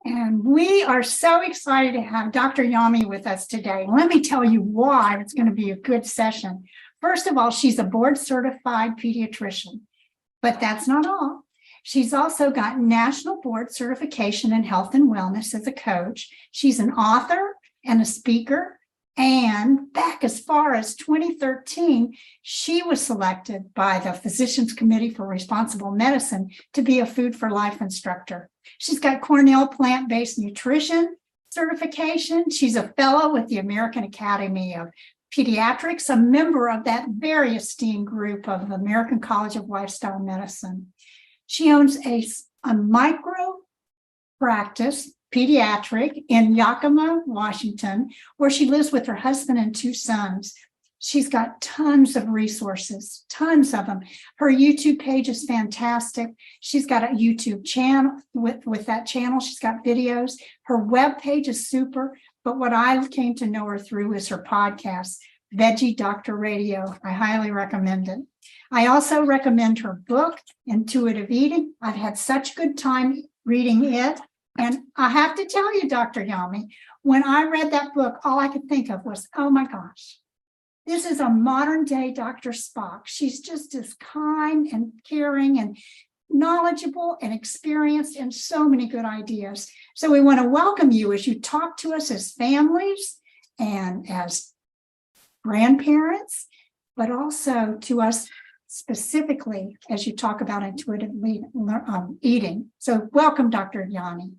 And we are so excited to have Dr. Yami with us today. Let me tell you why it's going to be a good session. First of all, she's a board certified pediatrician, but that's not all. She's also got national board certification in health and wellness as a coach. She's an author and a speaker. And back as far as 2013, she was selected by the Physicians Committee for Responsible Medicine to be a Food for Life instructor. She's got Cornell plant-based nutrition certification. She's a fellow with the American Academy of Pediatrics, a member of that very esteemed group of the American College of Lifestyle Medicine. She owns a micro practice, pediatric, in Yakima, Washington, where she lives with her husband and 2 sons. She's got tons of resources, tons of them. Her YouTube page is fantastic. She's got a YouTube channel. With that channel, she's got videos. Her web page is super. But what I came to know her through is her podcast, Veggie Doctor Radio. I highly recommend it. I also recommend her book, Intuitive Eating. I've had such good time reading it. And I have to tell you, Dr. Yami, when I read that book, all I could think of was, oh my gosh, this is a modern day Dr. Spock. She's just as kind and caring and knowledgeable and experienced and so many good ideas. So we want to welcome you as you talk to us as families and as grandparents, but also to us specifically as you talk about intuitive eating. So welcome, Dr. Yami.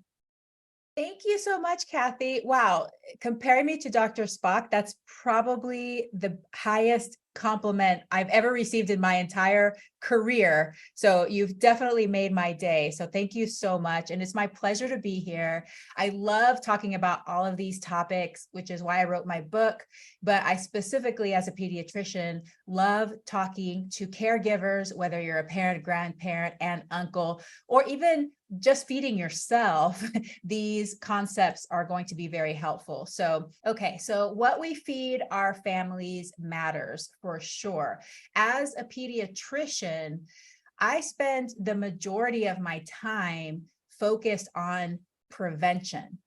Thank you so much, Kathy. Wow. Comparing me to Dr. Spock, that's probably the highest compliment I've ever received in my entire career. So you've definitely made my day. So thank you so much. And it's my pleasure to be here. I love talking about all of these topics, which is why I wrote my book. But I specifically, as a pediatrician, love talking to caregivers, whether you're a parent, grandparent, aunt, uncle, or even just feeding yourself. These concepts are going to be very helpful. So, okay, so what we feed our families matters for sure. As a pediatrician, I spend the majority of my time focused on preventing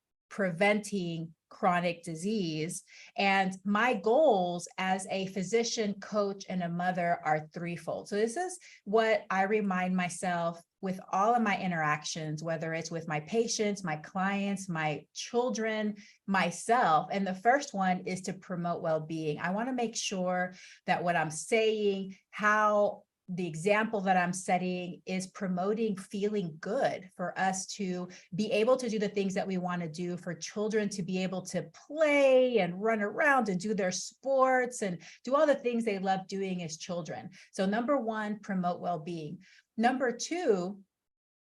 chronic disease. And my goals as a physician, coach, and a mother are threefold. So this is what I remind myself with all of my interactions, whether it's with my patients, my clients, my children, myself. And the first one is to promote well-being. I want to make sure that what I'm saying, how the example that I'm setting is promoting feeling good for us to be able to do the things that we want to do, for children to be able to play and run around and do their sports and do all the things they love doing as children. So number one, promote well-being. Number two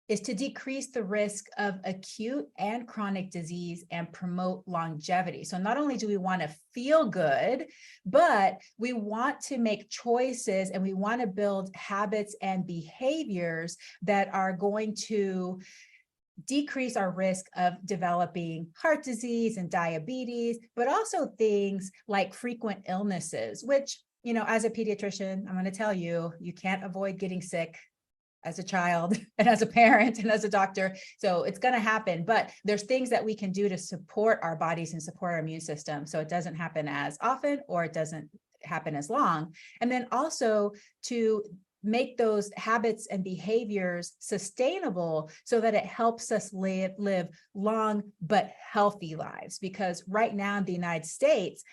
is to decrease the risk of acute and chronic disease and promote longevity. So not only do we want to feel good, but we want to make choices and we want to build habits and behaviors that are going to decrease our risk of developing heart disease and diabetes, but also things like frequent illnesses, which, you know, as a pediatrician, I'm going to tell you, you can't avoid getting sick as a child and as a parent and as a doctor. So it's going to happen, but there's things that we can do to support our bodies and support our immune system so it doesn't happen as often or it doesn't happen as long. And then also to make those habits and behaviors sustainable so that it helps us live long but healthy lives. Because right now in the United States,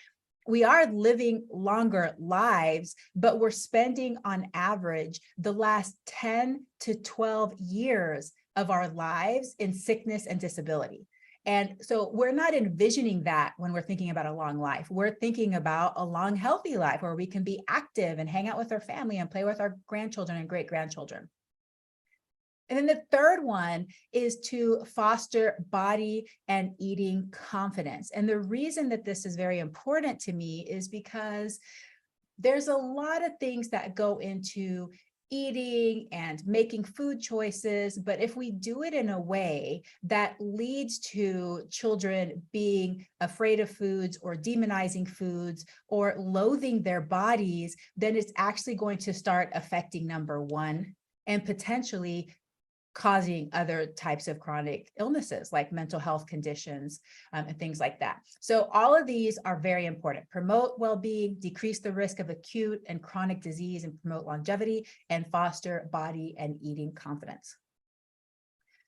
we are living longer lives, but we're spending on average the last 10 to 12 years of our lives in sickness and disability. And so we're not envisioning that when we're thinking about a long life. We're thinking about a long, healthy life where we can be active and hang out with our family and play with our grandchildren and great-grandchildren. And then the third one is to foster body and eating confidence. And the reason that this is very important to me is because there's a lot of things that go into eating and making food choices, but if we do it in a way that leads to children being afraid of foods or demonizing foods or loathing their bodies, then it's actually going to start affecting number one and potentially causing other types of chronic illnesses like mental health conditions and things like that. So all of these are very important. Promote well-being, decrease the risk of acute and chronic disease, and promote longevity, and foster body and eating confidence.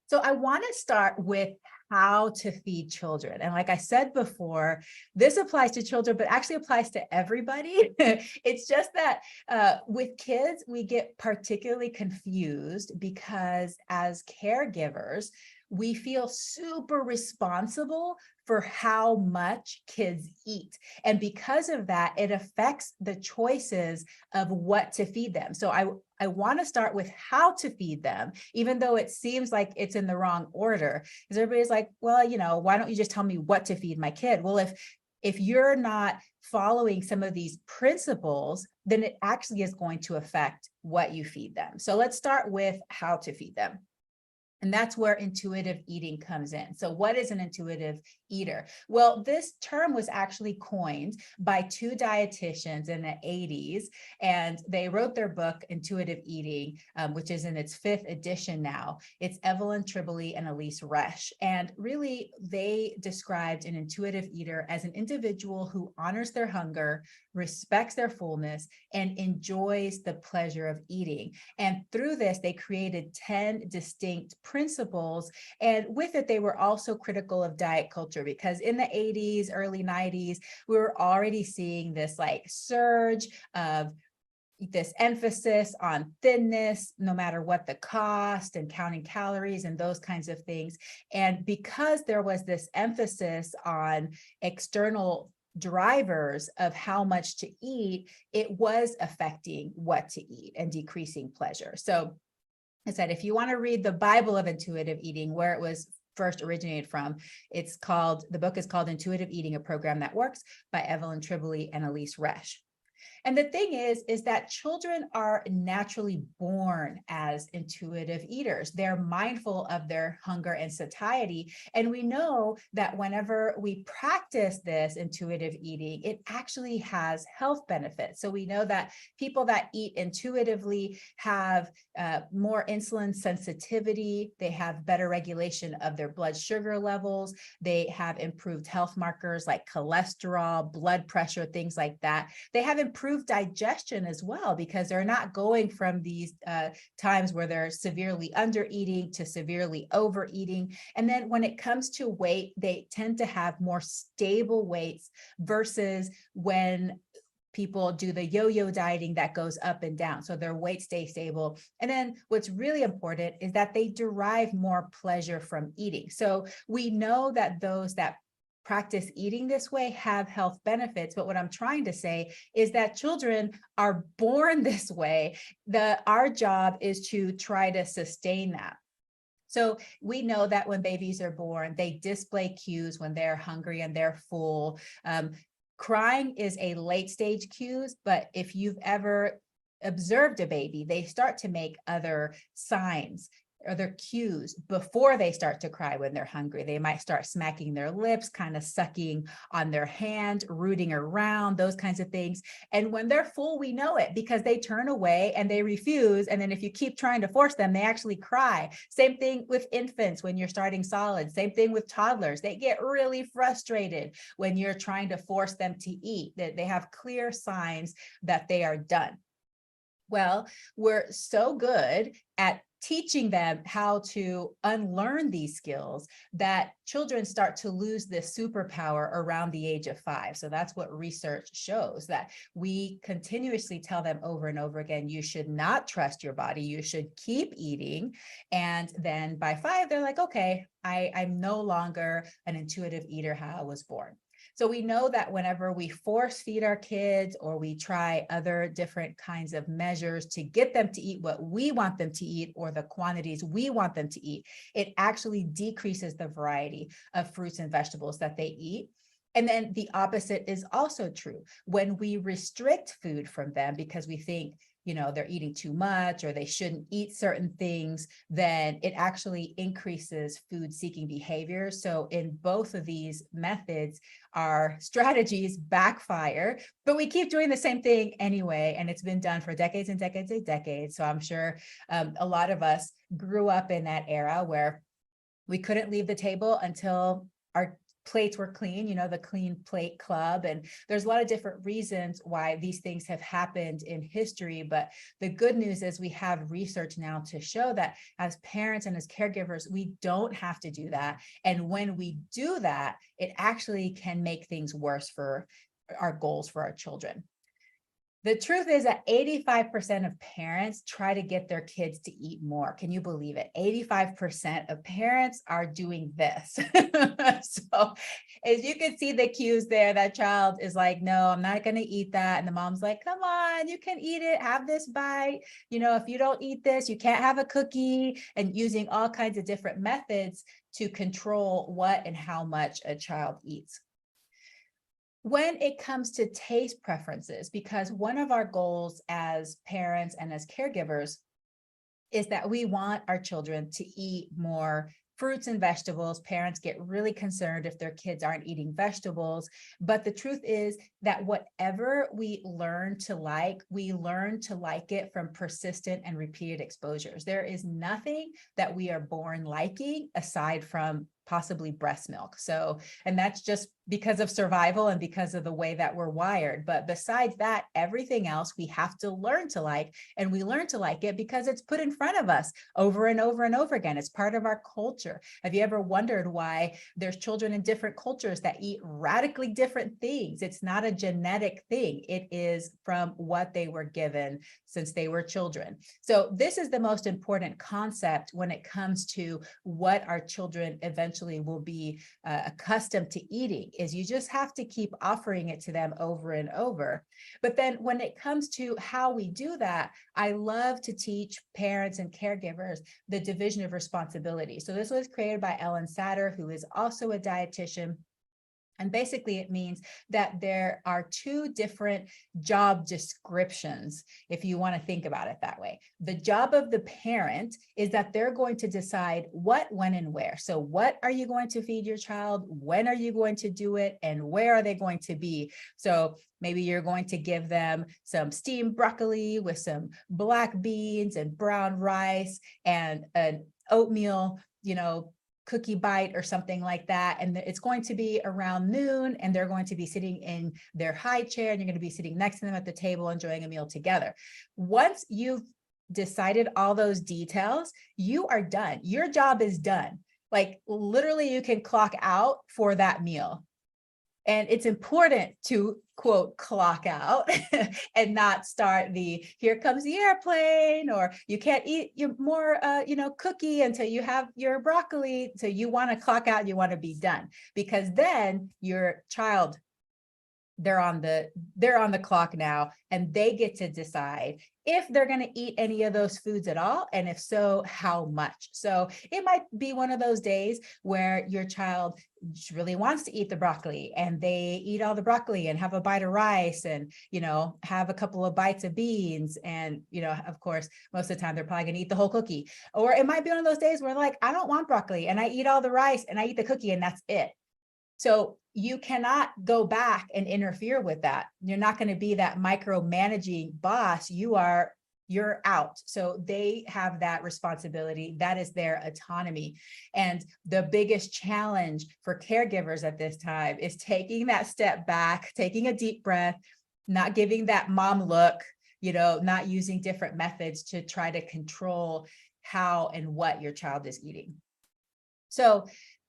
So I want to start with how to feed children. And like I said before, this applies to children, but actually applies to everybody. It's just that with kids, we get particularly confused because as caregivers, we feel super responsible for how much kids eat. And because of that, it affects the choices of what to feed them. So I want to start with how to feed them, even though it seems like it's in the wrong order. Because everybody's like, well, you know, why don't you just tell me what to feed my kid? Well, if you're not following some of these principles, then it actually is going to affect what you feed them. So let's start with how to feed them. And that's where intuitive eating comes in. So what is an intuitive eater? Well, this term was actually coined by two dietitians in the 80s, and they wrote their book, Intuitive Eating, which is in its 5th edition now. It's Evelyn Tribole and Elise Resch. And really, they described an intuitive eater as an individual who honors their hunger, respects their fullness, and enjoys the pleasure of eating. And through this, they created 10 distinct principles. And with it, they were also critical of diet culture, because in the 80s, early 90s, we were already seeing this like surge of this emphasis on thinness, no matter what the cost, and counting calories and those kinds of things. And because there was this emphasis on external drivers of how much to eat, it was affecting what to eat and decreasing pleasure. So I said, if you want to read the Bible of intuitive eating, where it was first originated from, the book is called Intuitive Eating, a Program That Works, by Evelyn Tribole and Elise Resch. And the thing is that children are naturally born as intuitive eaters. They're mindful of their hunger and satiety. And we know that whenever we practice this intuitive eating, it actually has health benefits. So we know that people that eat intuitively have more insulin sensitivity. They have better regulation of their blood sugar levels. They have improved health markers like cholesterol, blood pressure, things like that. They have improved digestion as well, because they're not going from these times where they're severely under eating to severely overeating. And then when it comes to weight, they tend to have more stable weights versus when people do the yo-yo dieting that goes up and down. So their weight stays stable. And then what's really important is that they derive more pleasure from eating. So we know that those that practice eating this way have health benefits. But what I'm trying to say is that children are born this way. Our job is to try to sustain that. So we know that when babies are born, they display cues when they're hungry and they're full. Crying is a late stage cue, but if you've ever observed a baby, they start to make other signs, other cues before they start to cry when they're hungry. They might start smacking their lips, kind of sucking on their hand, rooting around, those kinds of things. And when they're full, we know it because they turn away and they refuse. And then if you keep trying to force them, they actually cry. Same thing with infants when you're starting solids. Same thing with toddlers. They get really frustrated when you're trying to force them to eat, that they have clear signs that they are done. Well, we're so good at teaching them how to unlearn these skills, that children start to lose this superpower around the age of 5. So that's what research shows, that we continuously tell them over and over again, you should not trust your body, you should keep eating. And then by 5, they're like, okay, I'm no longer an intuitive eater how I was born. So we know that whenever we force feed our kids, or we try other different kinds of measures to get them to eat what we want them to eat, or the quantities we want them to eat, it actually decreases the variety of fruits and vegetables that they eat. And then the opposite is also true. When we restrict food from them because we think, they're eating too much, or they shouldn't eat certain things, then it actually increases food seeking behavior. So in both of these methods, our strategies backfire, but we keep doing the same thing anyway. And it's been done for decades and decades and decades. So I'm sure a lot of us grew up in that era where we couldn't leave the table until our plates were clean, the clean plate club. And there's a lot of different reasons why these things have happened in history. But the good news is we have research now to show that as parents and as caregivers, we don't have to do that. And when we do that, it actually can make things worse for our goals for our children. The truth is that 85% of parents try to get their kids to eat more. Can you believe it? 85% of parents are doing this. So as you can see the cues there, that child is like, no, I'm not going to eat that. And the mom's like, come on, you can eat it. Have this bite. If you don't eat this, you can't have a cookie, and using all kinds of different methods to control what and how much a child eats. When it comes to taste preferences, because one of our goals as parents and as caregivers is that we want our children to eat more fruits and vegetables. Parents get really concerned if their kids aren't eating vegetables. But the truth is that whatever we learn to like, we learn to like it from persistent and repeated exposures. There is nothing that we are born liking aside from possibly breast milk. So, and that's just because of survival and because of the way that we're wired. But besides that, everything else we have to learn to like, and we learn to like it because it's put in front of us over and over and over again. It's part of our culture. Have you ever wondered why there's children in different cultures that eat radically different things? It's not a genetic thing. It is from what they were given since they were children. So this is the most important concept when it comes to what our children eventually will be accustomed to eating, is you just have to keep offering it to them over and over. But then when it comes to how we do that, I love to teach parents and caregivers the division of responsibility. So this was created by Ellen Satter, who is also a dietitian. And basically it means that there are two different job descriptions, if you want to think about it that way. The job of the parent is that they're going to decide what, when, and where. So what are you going to feed your child? When are you going to do it? And where are they going to be? So maybe you're going to give them some steamed broccoli with some black beans and brown rice and an oatmeal, cookie bite or something like that. And it's going to be around noon, and they're going to be sitting in their high chair, and you're going to be sitting next to them at the table enjoying a meal together. Once you've decided all those details, you are done. Your job is done. Like literally you can clock out for that meal. And it's important to quote clock out and not start the here comes the airplane, or you can't eat your more cookie until you have your broccoli. So you want to clock out, you want to be done, because then your child, they're on the clock now, and they get to decide if they're going to eat any of those foods at all, and if so, how much. So it might be one of those days where your child really wants to eat the broccoli, and they eat all the broccoli and have a bite of rice, and have a couple of bites of beans, and of course most of the time they're probably going to eat the whole cookie. Or it might be one of those days where like, I don't want broccoli, and I eat all the rice and I eat the cookie, and that's it. So you cannot go back and interfere with that. You're not going to be that micromanaging boss. You're out. So they have that responsibility. That is their autonomy. And the biggest challenge for caregivers at this time is taking that step back, taking a deep breath, not giving that mom look, not using different methods to try to control how and what your child is eating. So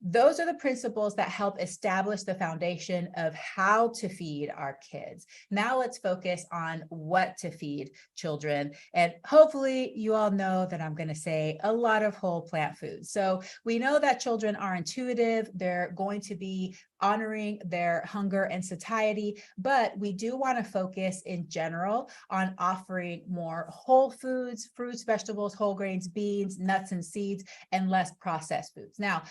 those are the principles that help establish the foundation of how to feed our kids. Now let's focus on what to feed children. And hopefully you all know that I'm going to say a lot of whole plant foods. So we know that children are intuitive. They're going to be honoring their hunger and satiety, but we do want to focus in general on offering more whole foods, fruits, vegetables, whole grains, beans, nuts, and seeds, and less processed foods. Now,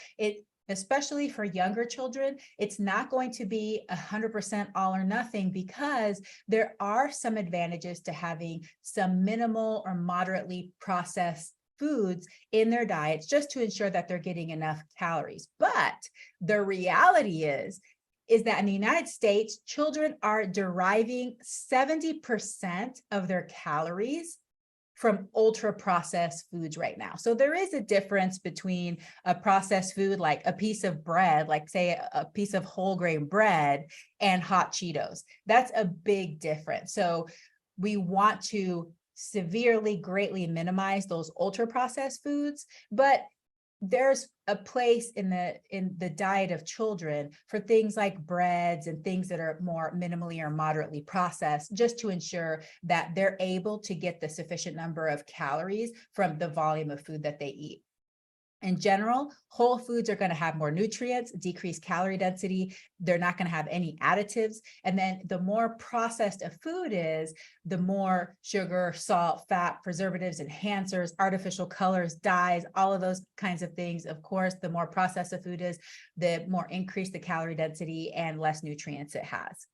especially for younger children, it's not going to be 100% all or nothing, because there are some advantages to having some minimal or moderately processed foods in their diets, just to ensure that they're getting enough calories. But the reality is that in the United States, children are deriving 70% of their calories from ultra processed foods right now. So there is a difference between a processed food, like a piece of bread, like say a piece of whole grain bread, and hot Cheetos. That's a big difference. So we want to severely, greatly minimize those ultra processed foods, but there's a place in the diet of children for things like breads and things that are more minimally or moderately processed, just to ensure that they're able to get the sufficient number of calories from the volume of food that they eat. In general, whole foods are going to have more nutrients, decreased calorie density. They're not going to have any additives. And then the more processed a food is, the more sugar, salt, fat, preservatives, enhancers, artificial colors, dyes, all of those kinds of things. Of course, the more processed a food is, the more increased the calorie density and less nutrients it has.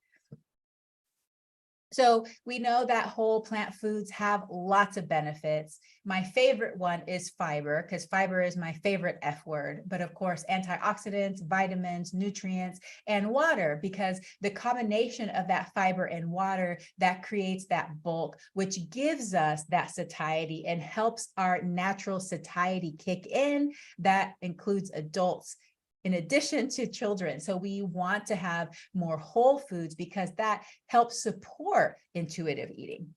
So we know that whole plant foods have lots of benefits. My favorite one is fiber, because fiber is my favorite F word, but of course, antioxidants, vitamins, nutrients, and water, because the combination of that fiber and water, that creates that bulk, which gives us that satiety and helps our natural satiety kick in. That includes adults in addition to children. So we want to have more whole foods, because that helps support intuitive eating.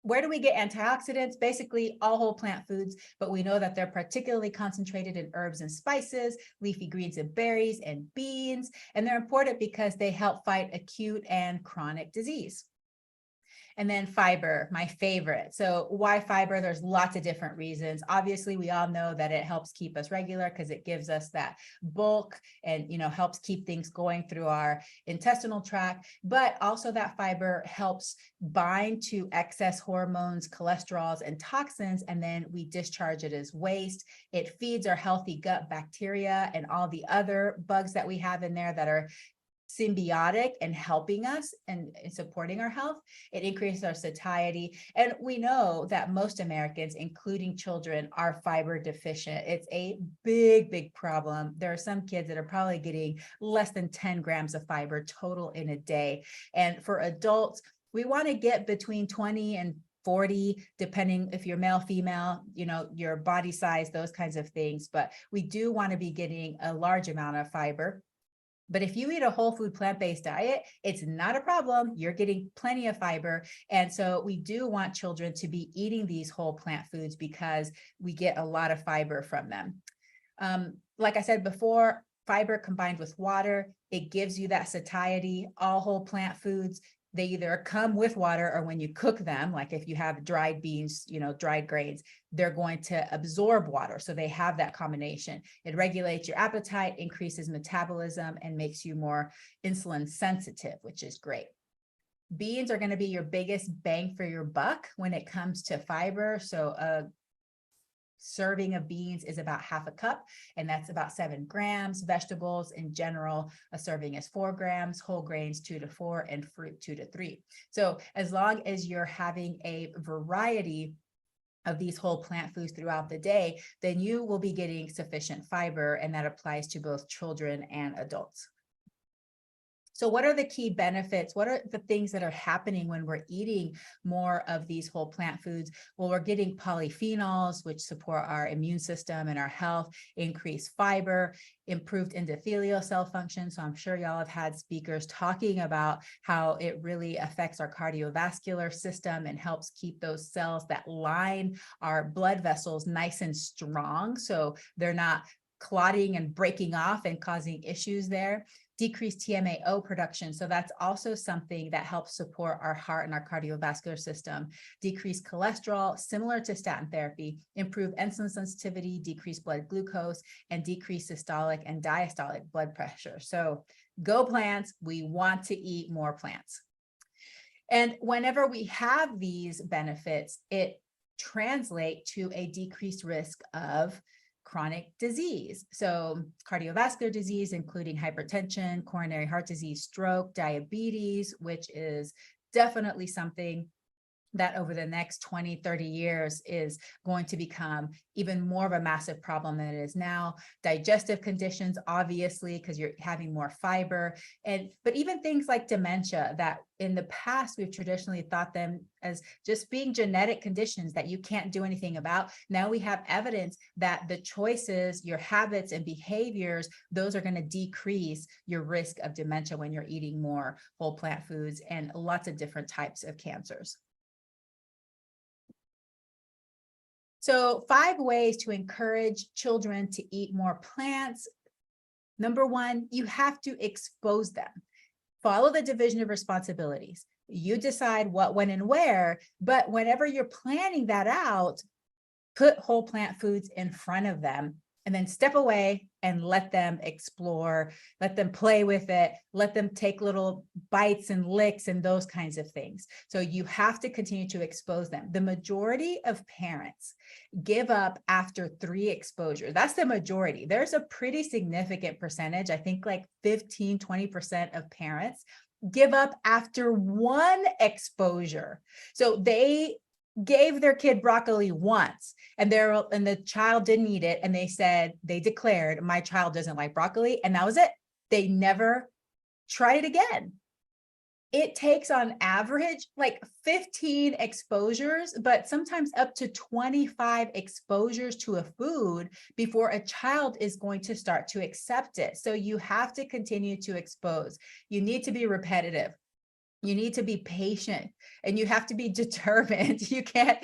Where do we get antioxidants? Basically all whole plant foods, but we know that they're particularly concentrated in herbs and spices, leafy greens and berries, and beans. And they're important because they help fight acute and chronic disease. And then fiber, my favorite. So why fiber? There's lots of different reasons. Obviously, we all know that it helps keep us regular, because it gives us that bulk and, helps keep things going through our intestinal tract. But also that fiber helps bind to excess hormones, cholesterols, and toxins, and then we discharge it as waste. It feeds our healthy gut bacteria and all the other bugs that we have in there that are symbiotic and helping us and supporting our health. It increases our satiety. And we know that most Americans, including children, are fiber deficient. It's a big, big problem. There are some kids that are probably getting less than 10 grams of fiber total in a day. And for adults, we want to get between 20 and 40, depending if you're male, female, your body size, those kinds of things. But we do want to be getting a large amount of fiber. But if you eat a whole food plant-based diet, it's not a problem. You're getting plenty of fiber. And so we do want children to be eating these whole plant foods, because we get a lot of fiber from them. Like I said before, fiber combined with water, it gives you that satiety. All whole plant foods, they either come with water, or when you cook them, like if you have dried beans, dried grains, they're going to absorb water. So they have that combination. It regulates your appetite, increases metabolism, and makes you more insulin sensitive, which is great. Beans are going to be your biggest bang for your buck when it comes to fiber. So a serving of beans is about half a cup, and that's about 7 grams. Vegetables in general, a serving is 4 grams, whole grains 2 to 4, and fruit 2 to 3. So as long as you're having a variety of these whole plant foods throughout the day, then you will be getting sufficient fiber, and that applies to both children and adults. So what are the key benefits? What are the things that are happening when we're eating more of these whole plant foods? Well, we're getting polyphenols, which support our immune system and our health, increased fiber, improved endothelial cell function. So I'm sure y'all have had speakers talking about how it really affects our cardiovascular system and helps keep those cells that line our blood vessels nice and strong, so they're not clotting and breaking off and causing issues there. Decreased TMAO production. So that's also something that helps support our heart and our cardiovascular system. Decreased cholesterol, similar to statin therapy, improve insulin sensitivity, decrease blood glucose, and decrease systolic and diastolic blood pressure. So go plants. We want to eat more plants. And whenever we have these benefits, it translates to a decreased risk of chronic disease. So cardiovascular disease, including hypertension, coronary heart disease, stroke, diabetes, which is definitely something that over the next 20, 30 years is going to become even more of a massive problem than it is now. Digestive conditions, obviously, because you're having more fiber. But even things like dementia that in the past, we've traditionally thought them as just being genetic conditions that you can't do anything about. Now we have evidence that the choices, your habits and behaviors, those are going to decrease your risk of dementia when you're eating more whole plant foods and lots of different types of cancers. So 5 ways to encourage children to eat more plants. Number 1, you have to expose them. Follow the division of responsibilities. You decide what, when, and where, but whenever you're planning that out, put whole plant foods in front of them and then step away and let them explore, let them play with it, let them take little bites and licks and those kinds of things. So you have to continue to expose them. The majority of parents give up after 3 exposures. That's the majority. There's a pretty significant percentage, I think like 15, 20% of parents give up after 1 exposure. So they gave their kid broccoli once and the child didn't eat it, and they declared, my child doesn't like broccoli, and that was it. They never tried it again. It takes on average like 15 exposures, but sometimes up to 25 exposures to a food before a child is going to start to accept it. So you have to continue to expose. You need to be repetitive. You need to be patient, and you have to be determined. You can't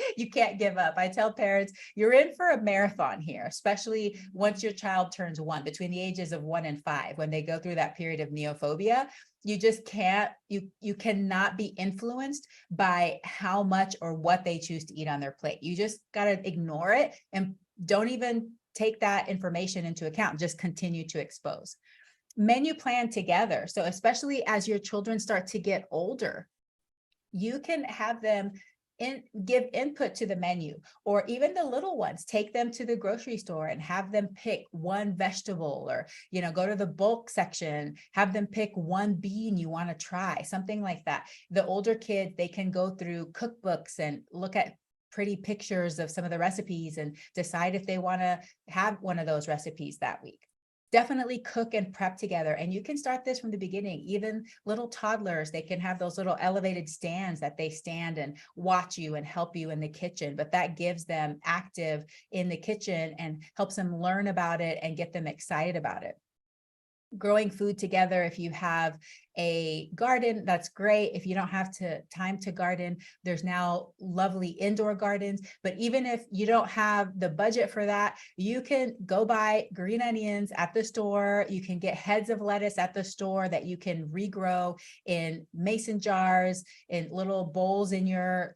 give up. I tell parents, you're in for a marathon here, especially once your child turns 1, between the ages of 1 and 5, when they go through that period of neophobia. You just can't, you cannot be influenced by how much or what they choose to eat on their plate. You just got to ignore it and don't even take that information into account. Just continue to expose. Menu plan together. So especially as your children start to get older, you can have them give input to the menu, or even the little ones, take them to the grocery store and have them pick 1 vegetable, or, go to the bulk section, have them pick 1 bean you want to try, something like that. The older kids, they can go through cookbooks and look at pretty pictures of some of the recipes and decide if they want to have one of those recipes that week. Definitely cook and prep together. And you can start this from the beginning. Even little toddlers, they can have those little elevated stands that they stand and watch you and help you in the kitchen. But that gives them active in the kitchen and helps them learn about it and get them excited about it. Growing food together. If you have a garden, that's great. If you don't have time to garden, there's now lovely indoor gardens. But even if you don't have the budget for that, you can go buy green onions at the store. You can get heads of lettuce at the store that you can regrow in mason jars, in little bowls in your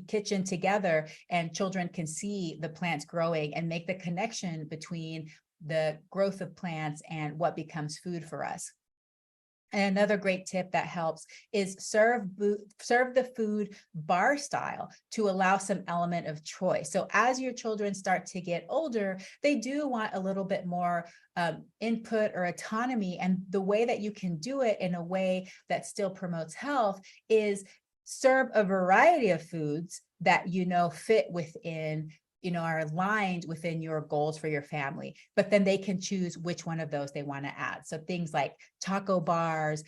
kitchen together, and children can see the plants growing and make the connection between the growth of plants and what becomes food for us. And another great tip that helps is serve the food bar style to allow some element of choice. So as your children start to get older, they do want a little bit more input or autonomy. And the way that you can do it in a way that still promotes health is serve a variety of foods that fit within are aligned within your goals for your family, but then they can choose which one of those they want to add. So things like taco bars,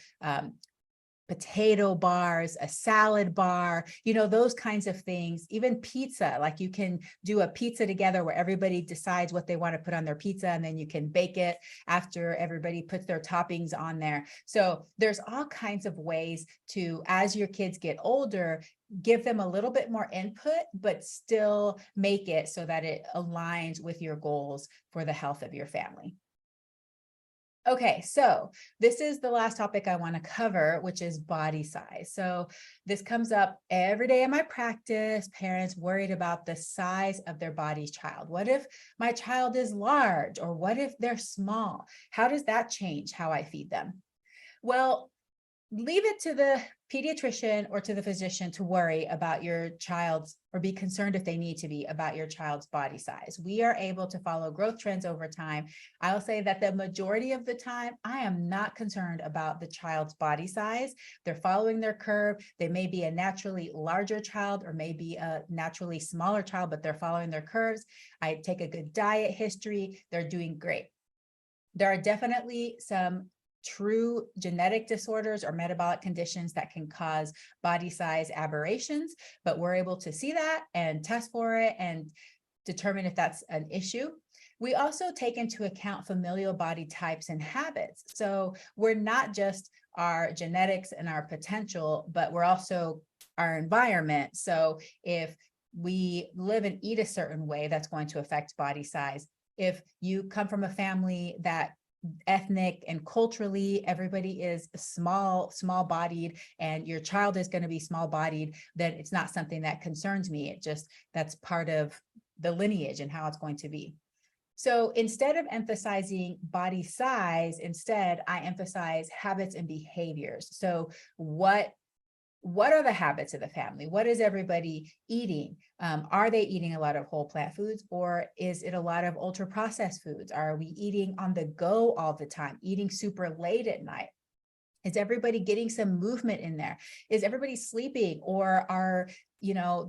potato bars, a salad bar, those kinds of things, even pizza, like you can do a pizza together where everybody decides what they want to put on their pizza, and then you can bake it after everybody puts their toppings on there. So there's all kinds of ways to, as your kids get older, give them a little bit more input, but still make it so that it aligns with your goals for the health of your family. Okay, so this is the last topic I want to cover, which is body size. So this comes up every day in my practice, parents worried about the size of their body's child. What if my child is large, or what if they're small? How does that change how I feed them? Well, leave it to the pediatrician or to the physician to worry about your child's, or be concerned if they need to be, about your child's body size. We are able to follow growth trends over time. I'll say that the majority of the time, I am not concerned about the child's body size. They're following their curve. They may be a naturally larger child or maybe a naturally smaller child, but they're following their curves. I take a good diet history. They're doing great. There are definitely some true genetic disorders or metabolic conditions that can cause body size aberrations, but we're able to see that and test for it and determine if that's an issue. We also take into account familial body types and habits. So we're not just our genetics and our potential, but we're also our environment. So if we live and eat a certain way, that's going to affect body size. If you come from a family that ethnic and culturally everybody is small bodied, and your child is going to be small bodied, then it's not something that concerns me. That's part of the lineage and how it's going to be. So instead of emphasizing body size, I emphasize habits and behaviors. So what are the habits of the family? What is everybody eating? Are they eating a lot of whole plant foods, or is it a lot of ultra processed foods? Are we eating on the go all the time, eating super late at night? Is everybody getting some movement in there? Is everybody sleeping, or are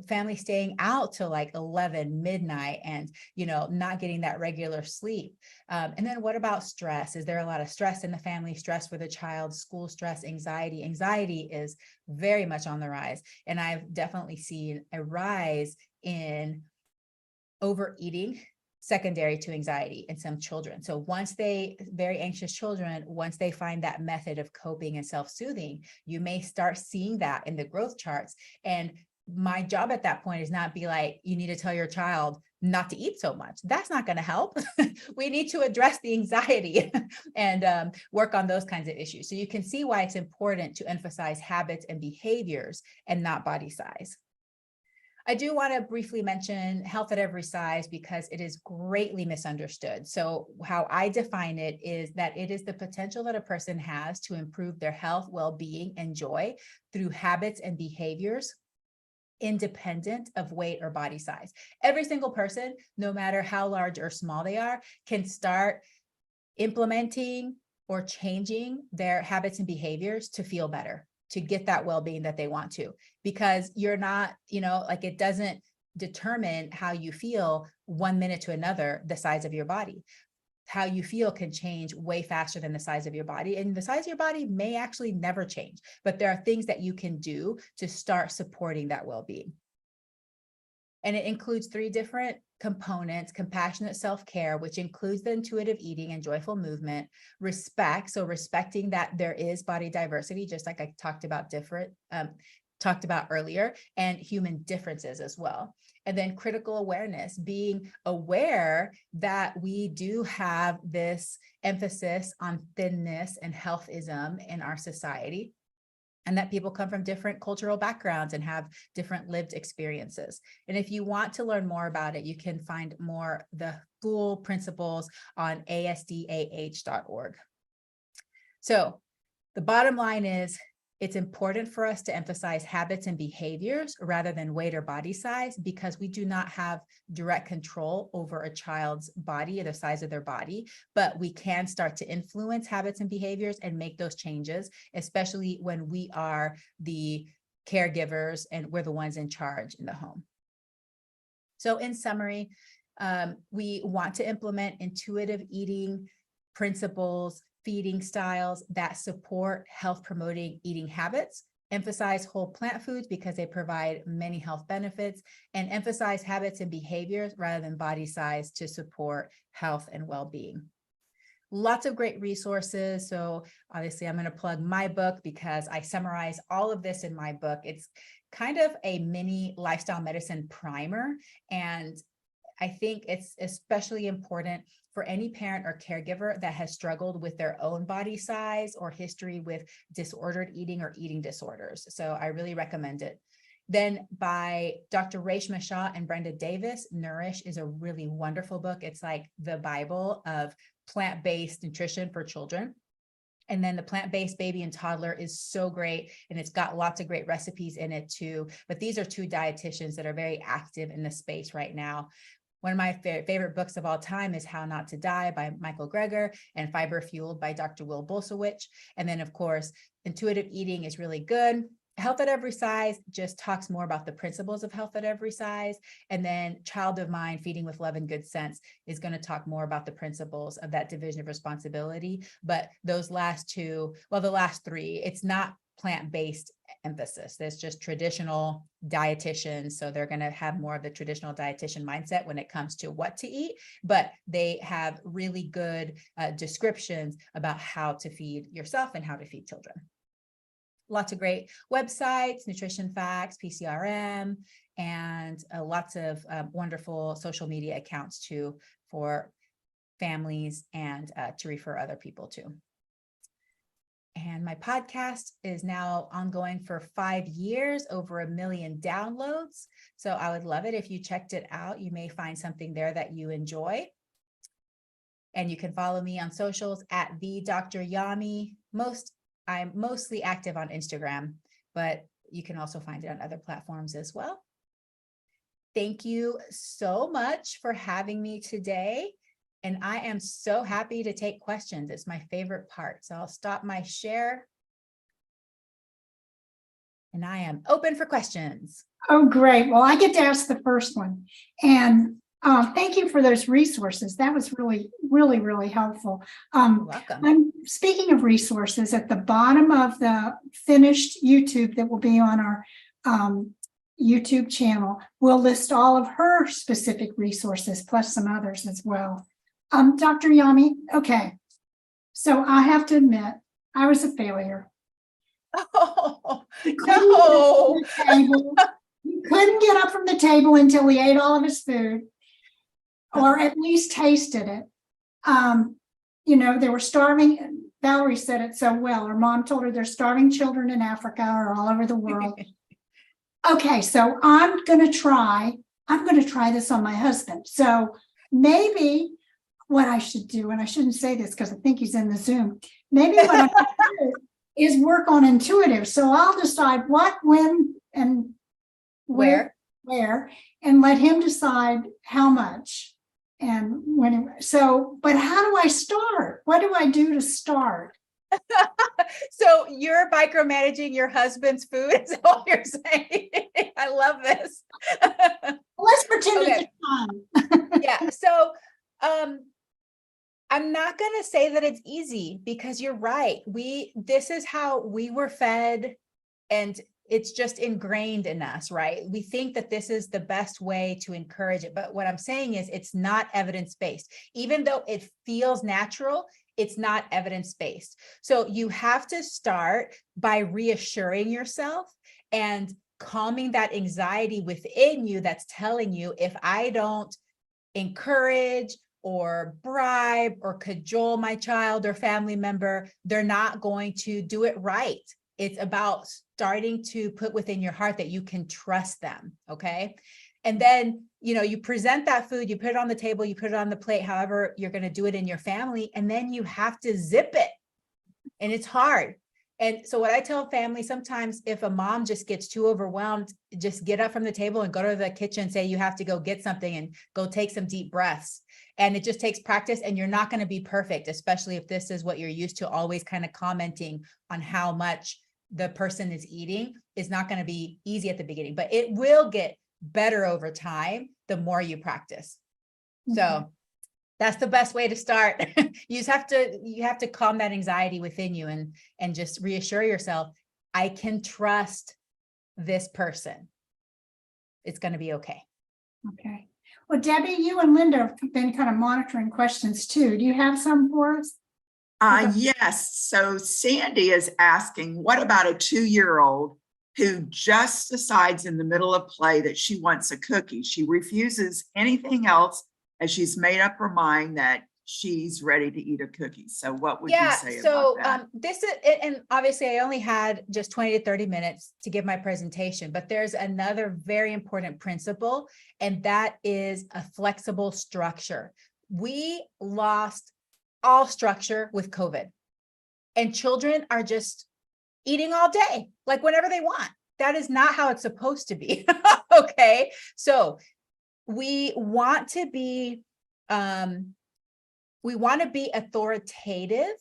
family staying out till like 11 midnight and not getting that regular sleep? And then what about stress? Is there a lot of stress in the family? Stress for the child, school stress, anxiety? Anxiety is very much on the rise, and I've definitely seen a rise in overeating secondary to anxiety in some children. So very anxious children, once they find that method of coping and self-soothing, you may start seeing that in the growth charts. And my job at that point is not be like, you need to tell your child not to eat so much. That's not going to help. We need to address the anxiety and work on those kinds of issues. So you can see why it's important to emphasize habits and behaviors and not body size. I do want to briefly mention health at every size because it is greatly misunderstood. So how I define it is that it is the potential that a person has to improve their health, well-being, and joy through habits and behaviors independent of weight or body size. Every single person, no matter how large or small they are, can start implementing or changing their habits and behaviors to feel better, to get that well-being that they want to, because you're not, it doesn't determine how you feel 1 minute to another, the size of your body. How you feel can change way faster than the size of your body, and the size of your body may actually never change, but there are things that you can do to start supporting that well-being. And it includes 3 different components: compassionate self-care, which includes the intuitive eating and joyful movement; respect, so respecting that there is body diversity, just like I talked about earlier, and human differences as well. And then critical awareness, being aware that we do have this emphasis on thinness and healthism in our society, and that people come from different cultural backgrounds and have different lived experiences. And if you want to learn more about it, you can find the full principles on asdah.org. So the bottom line is, it's important for us to emphasize habits and behaviors rather than weight or body size, because we do not have direct control over a child's body or the size of their body, but we can start to influence habits and behaviors and make those changes, especially when we are the caregivers and we're the ones in charge in the home. So in summary, we want to implement intuitive eating principles, feeding styles that support health promoting eating habits, emphasize whole plant foods because they provide many health benefits, and emphasize habits and behaviors rather than body size to support health and well-being. Lots of great resources. So obviously I'm going to plug my book because I summarize all of this in my book. It's kind of a mini lifestyle medicine primer. And I think it's especially important for any parent or caregiver that has struggled with their own body size or history with disordered eating or eating disorders. So I really recommend it. Then by Dr. Reshma Shah and Brenda Davis, Nourish is a really wonderful book. It's like the Bible of plant-based nutrition for children. And then the plant-based baby and toddler is so great. And it's got lots of great recipes in it too. But these are two dietitians that are very active in the space right now. One of my favorite books of all time is How Not to Die by Michael Greger and Fiber Fueled by Dr. Will Bolsowich. And then of course, Intuitive Eating is really good. Health at Every Size just talks more about the principles of health at every size. And then Child of Mine, Feeding with Love and Good Sense is going to talk more about the principles of that division of responsibility. But those last two, well, the last three, it's not plant-based emphasis. There's just traditional dietitians. So they're going to have more of the traditional dietitian mindset when it comes to what to eat, but they have really good descriptions about how to feed yourself and how to feed children. Lots of great websites, Nutrition Facts, PCRM, and lots of wonderful social media accounts too for families and to refer other people to. And my podcast is now ongoing for 5 years, over 1 million downloads. So I would love it if you checked it out. You may find something there that you enjoy. And you can follow me on socials at the Dr. Yami. I'm mostly active on Instagram, but you can also find it on other platforms as well. Thank you so much for having me today. And I am so happy to take questions. It's my favorite part. So I'll stop my share. And I am open for questions. Oh, great. Well, I get to ask the first one. And thank you for those resources. That was really, really, really helpful. You're welcome. I'm speaking of resources, at the bottom of the finished YouTube that will be on our YouTube channel, we'll list all of her specific resources, plus some others as well. Dr. Yami, okay. So I have to admit, I was a failure. Oh, no. He couldn't get up from the table until he ate all of his food, or at least tasted it. You know, they were starving. Valerie said it so well. Her mom told her there's starving children in Africa or all over the world. Okay, so I'm going to try this on my husband. So maybe what I should do, and I shouldn't say this because I think he's in the Zoom, maybe what I should do is work on intuitive. So I'll decide what, when, and where, and let him decide how much and when. So, but how do I start? What do I do to start? So you're micromanaging your husband's food, is all you're saying. I love this. Let's pretend Okay. it's fun. Yeah. So I'm not going to say that it's easy, because you're right. This is how we were fed, and it's just ingrained in us, right? We think that this is the best way to encourage it. But what I'm saying is it's not evidence-based. Even though it feels natural, it's not evidence-based. So you have to start by reassuring yourself and calming that anxiety within you that's telling you, if I don't encourage or bribe or cajole my child or family member, they're not going to do it right. It's about starting to put within your heart that you can trust them, okay? And then, you know, you present that food, you put it on the table, you put it on the plate, however you're going to do it in your family, and then you have to zip it. And it's hard. And so what I tell families, sometimes if a mom just gets too overwhelmed, just get up from the table and go to the kitchen, say you have to go get something and go take some deep breaths. And it just takes practice, and you're not going to be perfect, especially if this is what you're used to, always kind of commenting on how much the person is eating. Is not going to be easy at the beginning, but it will get better over time, the more you practice. Mhm. So that's the best way to start. You have to calm that anxiety within you and just reassure yourself, I can trust this person. It's going to be okay. Okay. Well, Debbie, you and Linda have been kind of monitoring questions too. Do you have some for us? Yes. So Sandy is asking, what about a 2-year-old who just decides in the middle of play that she wants a cookie? She refuses anything else as she's made up her mind that she's ready to eat a cookie. So what would you say about that? This is, and obviously I only had just 20 to 30 minutes to give my presentation, but there's another very important principle, and that is a flexible structure. We lost all structure with COVID, and children are just eating all day, like whenever they want. That is not how it's supposed to be. Okay. So we want to be, authoritative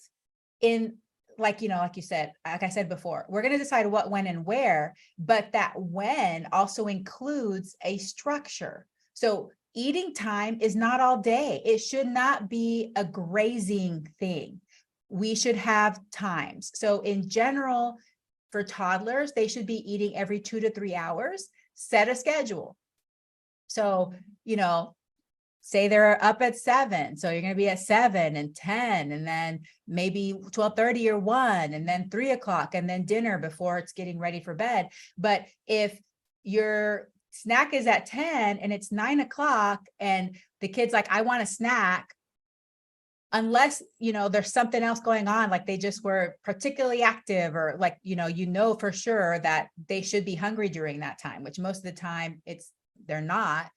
in, like you said, like I said before, we're going to decide what, when, and where, but that when also includes a structure. So eating time is not all day. It should not be a grazing thing. We should have times. So in general, for toddlers, they should be eating every 2 to 3 hours. Set a schedule. So, say they're up at 7. So you're going to be at 7 and 10, and then maybe 12:30 or 1, and then 3 o'clock, and then dinner before it's getting ready for bed. But if your snack is at 10 and it's 9 o'clock and the kid's like, I want a snack, unless, there's something else going on, like they just were particularly active, or like, for sure that they should be hungry during that time, which most of the time they're not.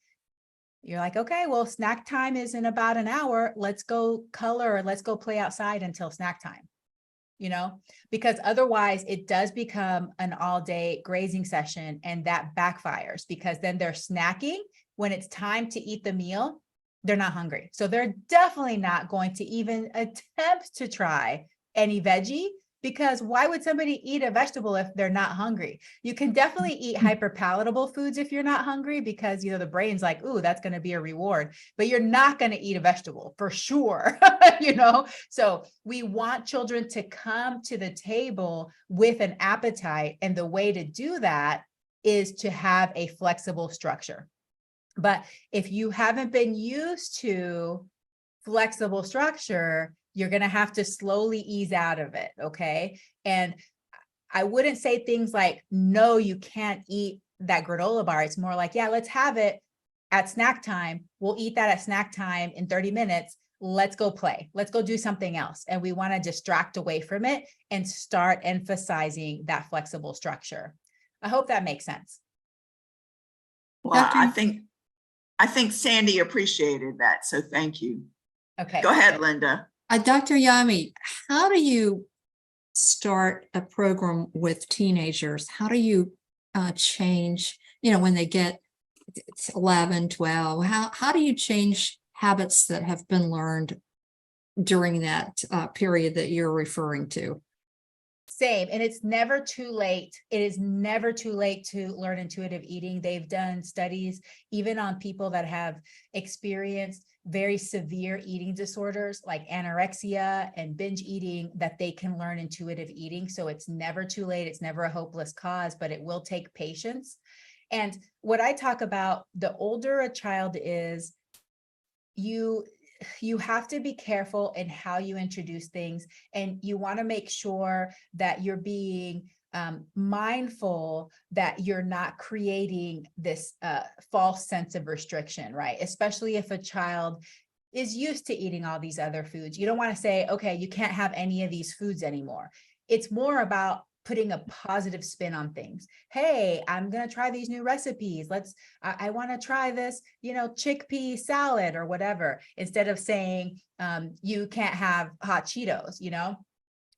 You're like, okay, well, snack time is in about an hour. Let's go color, or let's go play outside until snack time, because otherwise it does become an all day grazing session, and that backfires, because then they're snacking when it's time to eat the meal. They're not hungry. So they're definitely not going to even attempt to try any veggie, because why would somebody eat a vegetable if they're not hungry? You can definitely eat hyperpalatable foods if you're not hungry, because, the brain's like, ooh, that's going to be a reward, but you're not going to eat a vegetable for sure. So we want children to come to the table with an appetite. And the way to do that is to have a flexible structure. But if you haven't been used to flexible structure, you're going to have to slowly ease out of it. Okay. And I wouldn't say things like, no, you can't eat that granola bar. It's more like, yeah, let's have it at snack time. We'll eat that at snack time in 30 minutes. Let's go play. Let's go do something else. And we want to distract away from it and start emphasizing that flexible structure. I hope that makes sense. Well, I think Sandy appreciated that. So thank you. Okay. Go ahead, Linda. Dr. Yami, how do you start a program with teenagers? How do you change, when they get 11, 12, how do you change habits that have been learned during that period that you're referring to? Same. And it's never too late. It is never too late to learn intuitive eating. They've done studies even on people that have experienced very severe eating disorders like anorexia and binge eating, that they can learn intuitive eating. So it's never too late. It's never a hopeless cause, but it will take patience. And what I talk about, the older a child is, you have to be careful in how you introduce things, and you want to make sure that you're being mindful that you're not creating this false sense of restriction, right? Especially if a child is used to eating all these other foods. You don't want to say, okay, you can't have any of these foods anymore. It's more about putting a positive spin on things. Hey, I'm going to try these new recipes. I want to try this, chickpea salad or whatever, instead of saying, you can't have hot Cheetos,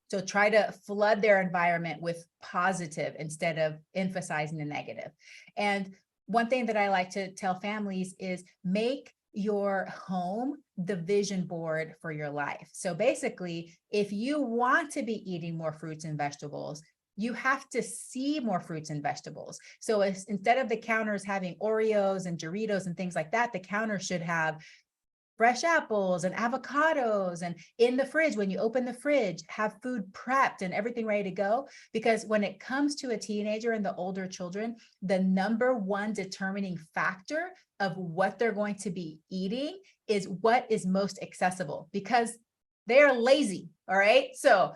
So try to flood their environment with positive instead of emphasizing the negative. And one thing that I like to tell families is make your home the vision board for your life. So basically, if you want to be eating more fruits and vegetables, you have to see more fruits and vegetables. So instead of the counters having Oreos and Doritos and things like that, the counter should have fresh apples and avocados, and in the fridge, when you open the fridge, have food prepped and everything ready to go. Because when it comes to a teenager and the older children, the number one determining factor of what they're going to be eating is what is most accessible, because they are lazy. All right. So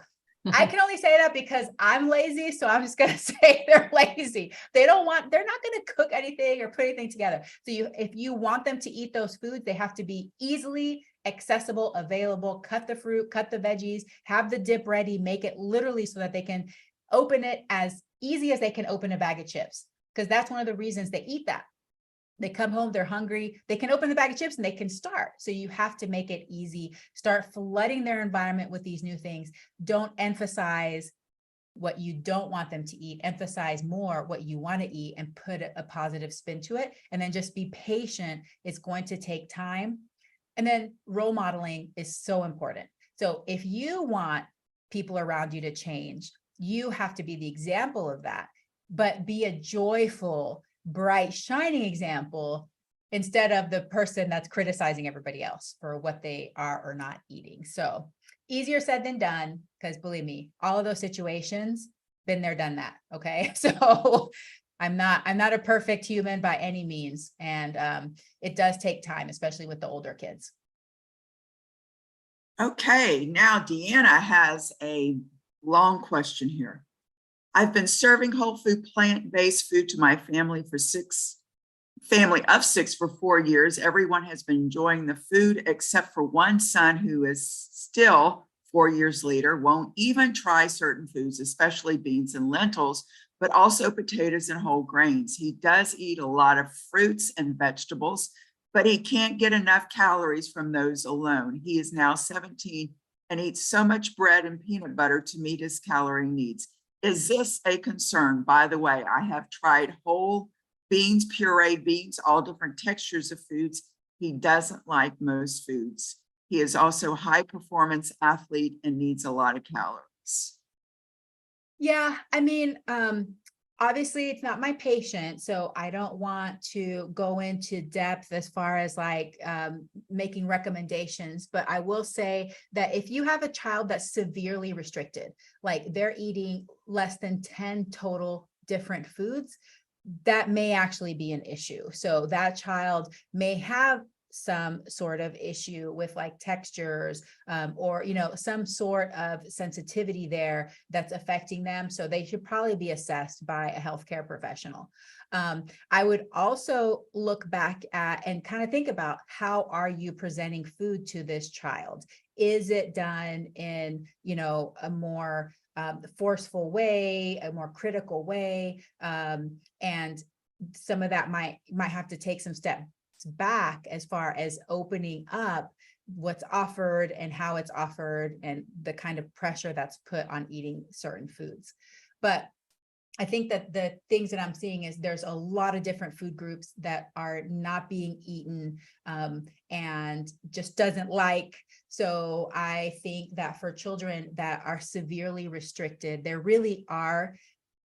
I can only say that because I'm lazy. So I'm just going to say they're lazy. They're not going to cook anything or put anything together. So if you want them to eat those foods, they have to be easily accessible, available. Cut the fruit, cut the veggies, have the dip ready, make it literally so that they can open it as easy as they can open a bag of chips. Because that's one of the reasons they eat that. They come home, they're hungry, they can open the bag of chips and they can start. So you have to make it easy, start flooding their environment with these new things. Don't emphasize what you don't want them to eat, emphasize more what you want to eat and put a positive spin to it. And then just be patient. It's going to take time. And then role modeling is so important. So if you want people around you to change, you have to be the example of that, but be a joyful, bright, shining example instead of the person that's criticizing everybody else for what they are or not eating. So easier said than done, because believe me, all of those situations, been there, done that. Okay. So I'm not a perfect human by any means. And it does take time, especially with the older kids. Okay, now Deanna has a long question here. I've been serving whole food, plant-based food to my family of six for 4 years. Everyone has been enjoying the food except for one son who is still 4 years later, won't even try certain foods, especially beans and lentils, but also potatoes and whole grains. He does eat a lot of fruits and vegetables, but he can't get enough calories from those alone. He is now 17 and eats so much bread and peanut butter to meet his calorie needs. Is this a concern? By the way, I have tried whole beans, pureed beans, all different textures of foods. He doesn't like most foods. He is also a high performance athlete and needs a lot of calories. Yeah, I mean, obviously it's not my patient, so I don't want to go into depth as far as like making recommendations, but I will say that if you have a child that's severely restricted, like they're eating less than 10 total different foods, that may actually be an issue. So that child may have some sort of issue with like textures or, some sort of sensitivity there that's affecting them. So they should probably be assessed by a healthcare professional. I would also look back at and kind of think about, how are you presenting food to this child? Is it done in, a more forceful way, a more critical way? And some of that might have to take some steps back as far as opening up what's offered and how it's offered and the kind of pressure that's put on eating certain foods. But I think that the things that I'm seeing is there's a lot of different food groups that are not being eaten and just doesn't like. So I think that for children that are severely restricted, there really are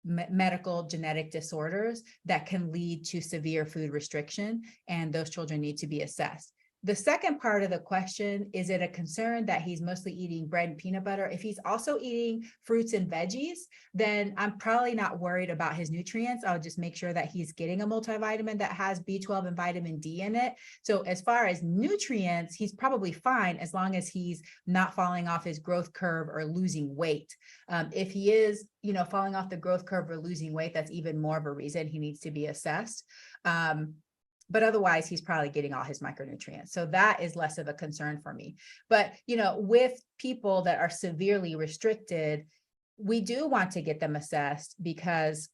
medical genetic disorders that can lead to severe food restriction, and those children need to be assessed. The second part of the question, is it a concern that he's mostly eating bread and peanut butter? If he's also eating fruits and veggies, then I'm probably not worried about his nutrients. I'll just make sure that he's getting a multivitamin that has B12 and vitamin D in it. So as far as nutrients, he's probably fine as long as he's not falling off his growth curve or losing weight. If he is, falling off the growth curve or losing weight, that's even more of a reason he needs to be assessed. But otherwise, he's probably getting all his micronutrients. So that is less of a concern for me. But, with people that are severely restricted, we do want to get them assessed because,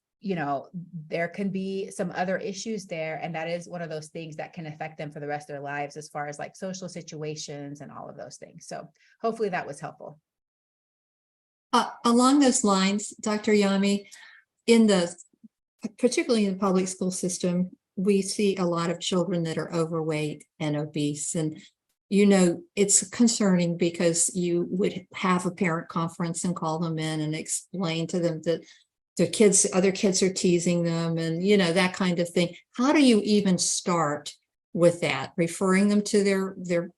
there can be some other issues there. And that is one of those things that can affect them for the rest of their lives as far as like social situations and all of those things. So hopefully that was helpful. Along those lines, Dr. Yami, particularly in the public school system, we see a lot of children that are overweight and obese. And, it's concerning because you would have a parent conference and call them in and explain to them that other kids are teasing them and, that kind of thing. How do you even start with that? Referring them to their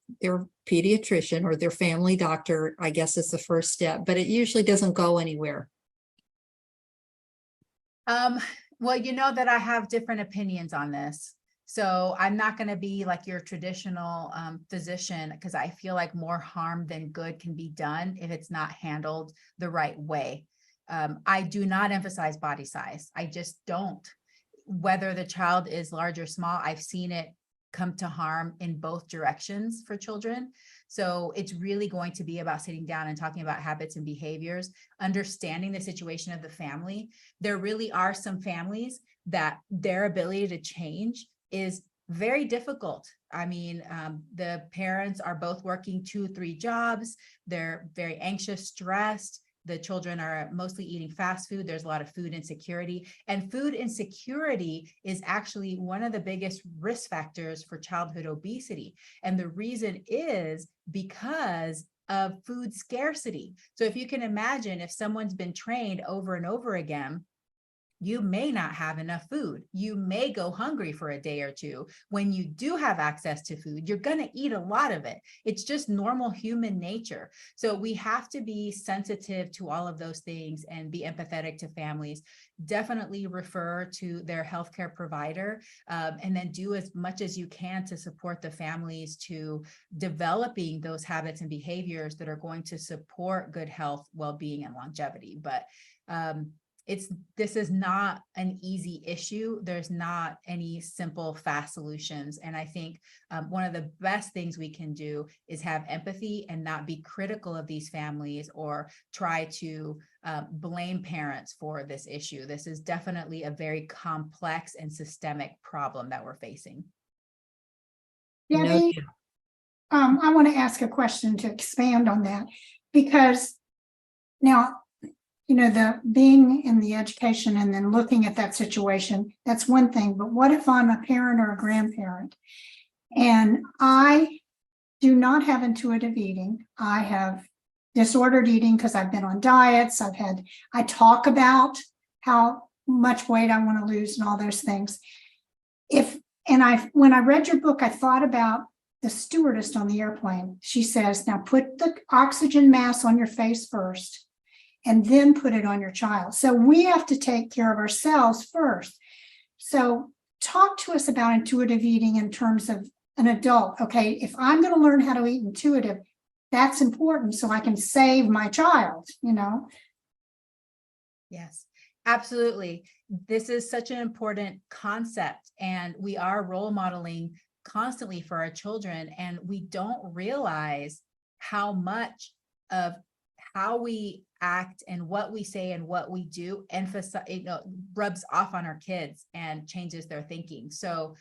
pediatrician or their family doctor, I guess is the first step, but it usually doesn't go anywhere. Well, you know that I have different opinions on this. So I'm not going to be like your traditional physician, because I feel like more harm than good can be done if it's not handled the right way. I do not emphasize body size. I just don't. Whether the child is large or small, I've seen it come to harm in both directions for children. So it's really going to be about sitting down and talking about habits and behaviors, understanding the situation of the family. There really are some families that their ability to change is very difficult. I mean, the parents are both working 2-3 jobs. They're very anxious, stressed. The children are mostly eating fast food. There's a lot of food insecurity, and food insecurity is actually one of the biggest risk factors for childhood obesity. And the reason is because of food scarcity. So if you can imagine, if someone's been trained over and over again, you may not have enough food. You may go hungry for a day or two. When you do have access to food, you're going to eat a lot of it. It's just normal human nature. So we have to be sensitive to all of those things and be empathetic to families. Definitely refer to their healthcare provider, and then do as much as you can to support the families to developing those habits and behaviors that are going to support good health, well-being, and longevity. But this is not an easy issue. There's not any simple, fast solutions. And I think one of the best things we can do is have empathy and not be critical of these families or try to blame parents for this issue. This is definitely a very complex and systemic problem that we're facing. Yami, I want to ask a question to expand on that, because now, the being in the education and then looking at that situation, that's one thing. But what if I'm a parent or a grandparent and I do not have intuitive eating? I have disordered eating because I've been on diets. I talk about how much weight I want to lose and all those things. When I read your book, I thought about the stewardess on the airplane. She says, now put the oxygen mask on your face first, and then put it on your child. So we have to take care of ourselves first. So talk to us about intuitive eating in terms of an adult. Okay, if I'm going to learn how to eat intuitive, that's important so I can save my child, Yes, absolutely. This is such an important concept, and we are role modeling constantly for our children, and we don't realize how much of how we act and what we say and what we do rubs off on our kids and changes their thinking. So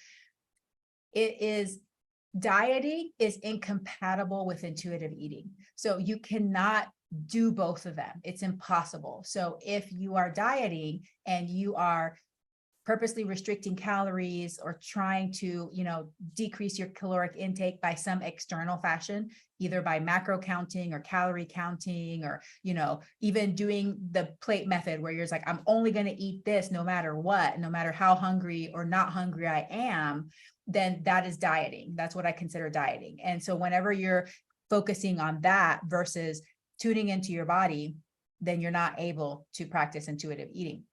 dieting is incompatible with intuitive eating. So you cannot do both of them. It's impossible. So if you are dieting and you are purposely restricting calories or trying to, decrease your caloric intake by some external fashion, either by macro counting or calorie counting, or, even doing the plate method where you're like, I'm only going to eat this no matter what, no matter how hungry or not hungry I am, then that is dieting. That's what I consider dieting. And so whenever you're focusing on that versus tuning into your body, then you're not able to practice intuitive eating.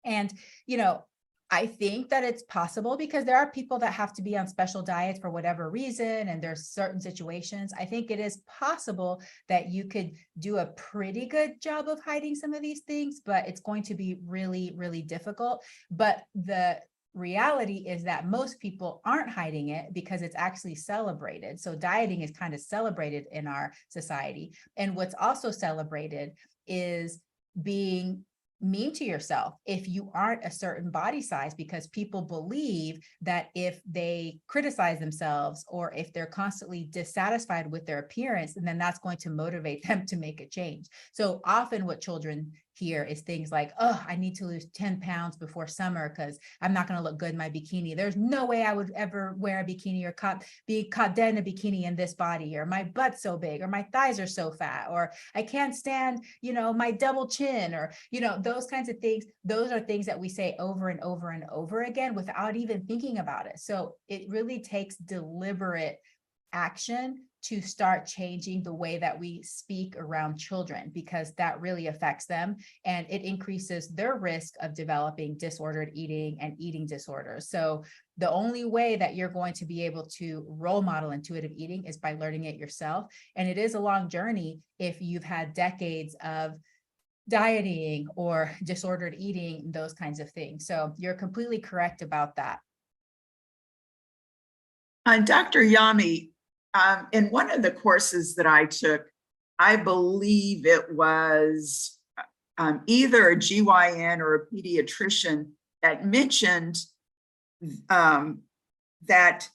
And, I think that it's possible because there are people that have to be on special diets for whatever reason, and there's certain situations. I think it is possible that you could do a pretty good job of hiding some of these things, but it's going to be really, really difficult. But the reality is that most people aren't hiding it because it's actually celebrated. So dieting is kind of celebrated in our society. And what's also celebrated is being mean to yourself if you aren't a certain body size, because people believe that if they criticize themselves or if they're constantly dissatisfied with their appearance, then that's going to motivate them to make a change. So often what children hear is things like, oh, I need to lose 10 pounds before summer because I'm not going to look good in my bikini. There's no way I would ever wear a bikini or be caught dead in a bikini in this body, or my butt's so big, or my thighs are so fat, or I can't stand, my double chin, or, those kinds of things. Those are things that we say over and over and over again without even thinking about it. So it really takes deliberate action to start changing the way that we speak around children, because that really affects them and it increases their risk of developing disordered eating and eating disorders. So the only way that you're going to be able to role model intuitive eating is by learning it yourself. And it is a long journey if you've had decades of dieting or disordered eating, those kinds of things. So you're completely correct about that. Dr. Yami, in one of the courses that I took, I believe it was either a GYN or a pediatrician that mentioned that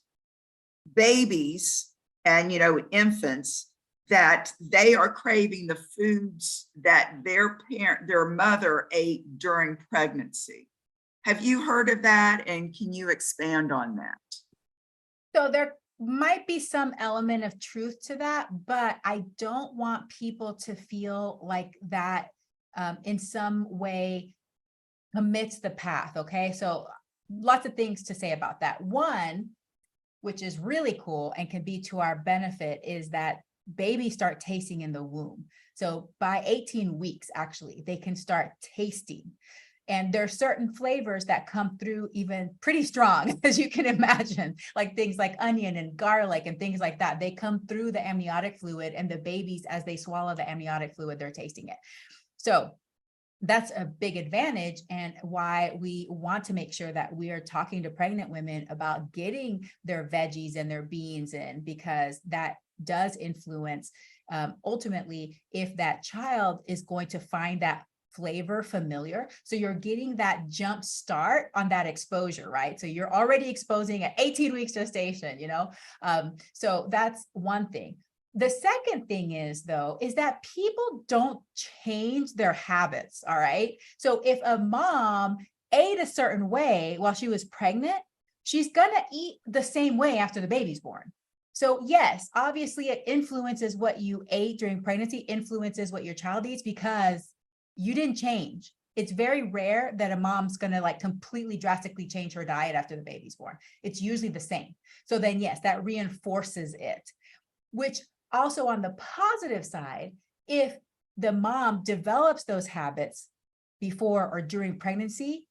babies and, infants, that they are craving the foods that their mother ate during pregnancy. Have you heard of that? And can you expand on that? So there might be some element of truth to that, but I don't want people to feel like that in some way commits the path. Okay. So lots of things to say about that. One, which is really cool and can be to our benefit, is that babies start tasting in the womb. So by 18 weeks, actually, they can start tasting. And there are certain flavors that come through even pretty strong, as you can imagine, like things like onion and garlic and things like that. They come through the amniotic fluid, and the babies, as they swallow the amniotic fluid, they're tasting it. So that's a big advantage, and why we want to make sure that we are talking to pregnant women about getting their veggies and their beans in, because that does influence ultimately if that child is going to find that flavor familiar. So you're getting that jump start on that exposure, right? So you're already exposing at 18 weeks gestation, so that's one thing. The second thing is, though, is that people don't change their habits. All right. So if a mom ate a certain way while she was pregnant, she's going to eat the same way after the baby's born. So yes, obviously it influences what you ate during pregnancy, influences what your child eats, because you didn't change. It's very rare that a mom's going to completely drastically change her diet after the baby's born. It's usually the same. So then yes, that reinforces it, which also on the positive side, if the mom develops those habits before or during pregnancy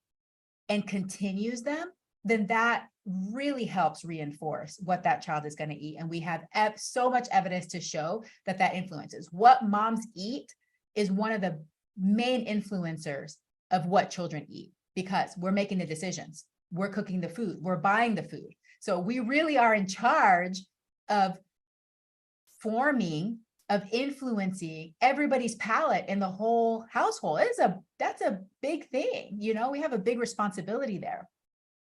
and continues them, then that really helps reinforce what that child is going to eat. And we have so much evidence to show that that influences. What moms eat is one of the main influencers of what children eat, because we're making the decisions, we're cooking the food, we're buying the food. So we really are in charge of influencing everybody's palate in the whole household. That's a big thing. We have a big responsibility there.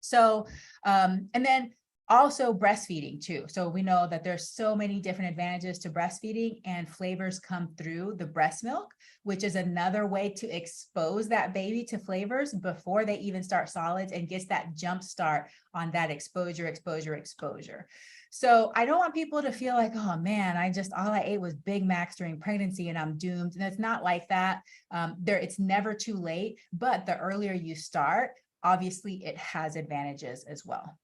So, and then also breastfeeding too. So we know that there's so many different advantages to breastfeeding, and flavors come through the breast milk, which is another way to expose that baby to flavors before they even start solids, and gets that jump start on that exposure. So I don't want people to feel like, oh man, all I ate was Big Macs during pregnancy and I'm doomed. And it's not like that. It's never too late, but the earlier you start, obviously it has advantages as well.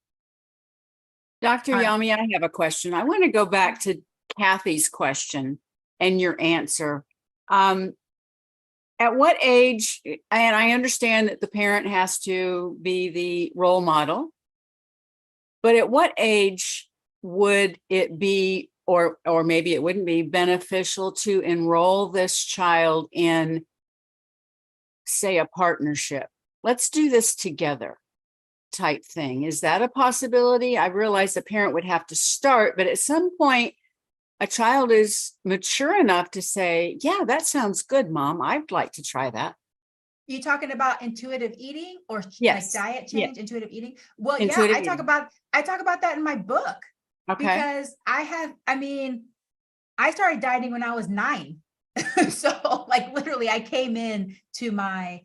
Dr. Yami, I have a question. I want to go back to Kathy's question and your answer. At what age, and I understand that the parent has to be the role model, but at what age would it be, or maybe it wouldn't be beneficial to enroll this child in, say, a partnership? Let's do this together type thing. Is that a possibility? I realize the parent would have to start, but at some point, a child is mature enough to say, yeah, that sounds good, Mom. I'd like to try that. You talking about intuitive eating or Yes. diet change, intuitive eating? Well, Intuitive I talk about that in my book. Okay. Because I started dieting when I was 9. So like literally I came in to my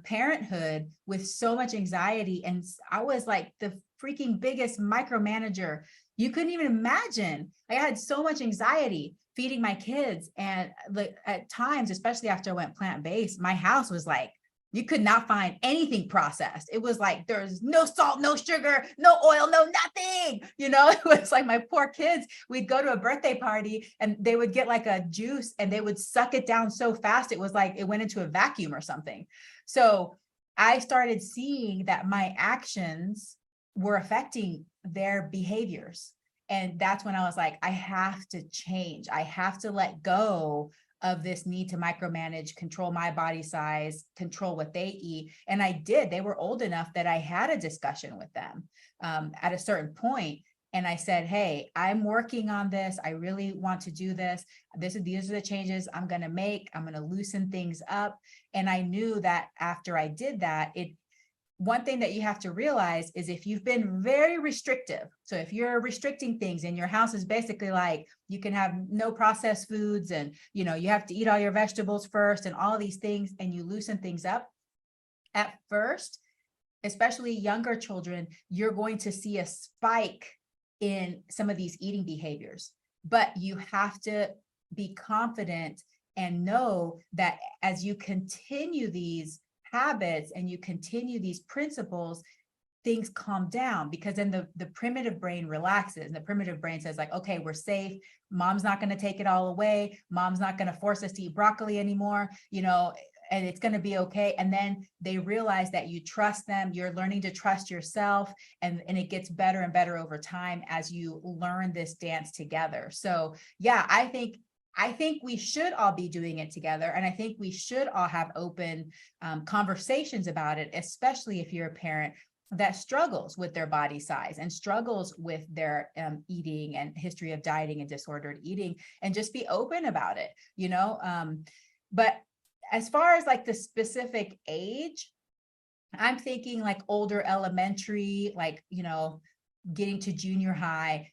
parenthood with so much anxiety, and I was like the freaking biggest micromanager you couldn't even imagine. I had so much anxiety feeding my kids, and like at times, especially after I went plant-based, my house was like, you could not find anything processed. It was like there's no salt, no sugar, no oil, no nothing. You know, it was like my poor kids, we'd go to a birthday party and they would get like a juice and they would suck it down so fast. It was like it went into a vacuum or something. So I started seeing that my actions were affecting their behaviors. And that's when I was like, I have to change. I have to let go of this need to micromanage, control my body size, control what they eat. And I did. They were old enough that I had a discussion with them at a certain point. And I said, hey, I'm working on this. I really want to do this. These are the changes I'm going to make. I'm going to loosen things up. And I knew that after I did that, one thing that you have to realize is if you've been very restrictive, so if you're restricting things and your house is basically like, you can have no processed foods and, you have to eat all your vegetables first and all these things, and you loosen things up at first, especially younger children, you're going to see a spike in some of these eating behaviors, but you have to be confident and know that as you continue these habits and you continue these principles, things calm down, because then the primitive brain relaxes and the primitive brain says like, okay, we're safe. Mom's not going to take it all away. Mom's not going to force us to eat broccoli anymore, and it's going to be okay. And then they realize that you trust them. You're learning to trust yourself, and it gets better and better over time as you learn this dance together. So yeah, I think we should all be doing it together. And I think we should all have open conversations about it, especially if you're a parent that struggles with their body size and struggles with their eating and history of dieting and disordered eating, and just be open about it, but as far as like the specific age, I'm thinking like older elementary, like, getting to junior high,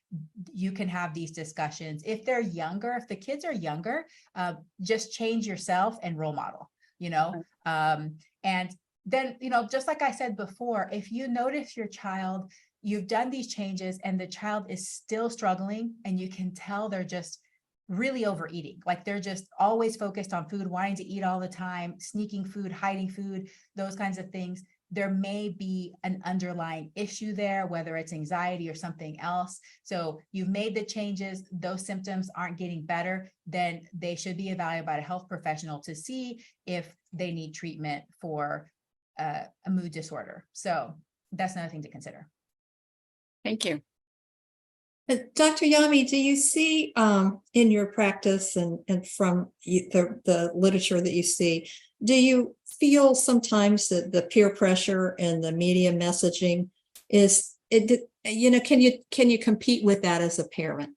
you can have these discussions. If they're younger, if the kids are younger, just change yourself and role model, and then, just like I said before, if you notice your child, you've done these changes and the child is still struggling and you can tell they're just really overeating, like they're just always focused on food, wanting to eat all the time, sneaking food, hiding food, those kinds of things, there may be an underlying issue there, whether it's anxiety or something else. So you've made the changes, those symptoms aren't getting better, then they should be evaluated by a health professional to see if they need treatment for a mood disorder. So that's another thing to consider. Thank you. Dr. Yami, do you see in your practice and from the literature that you see, do you feel sometimes that the peer pressure and the media messaging can you compete with that as a parent?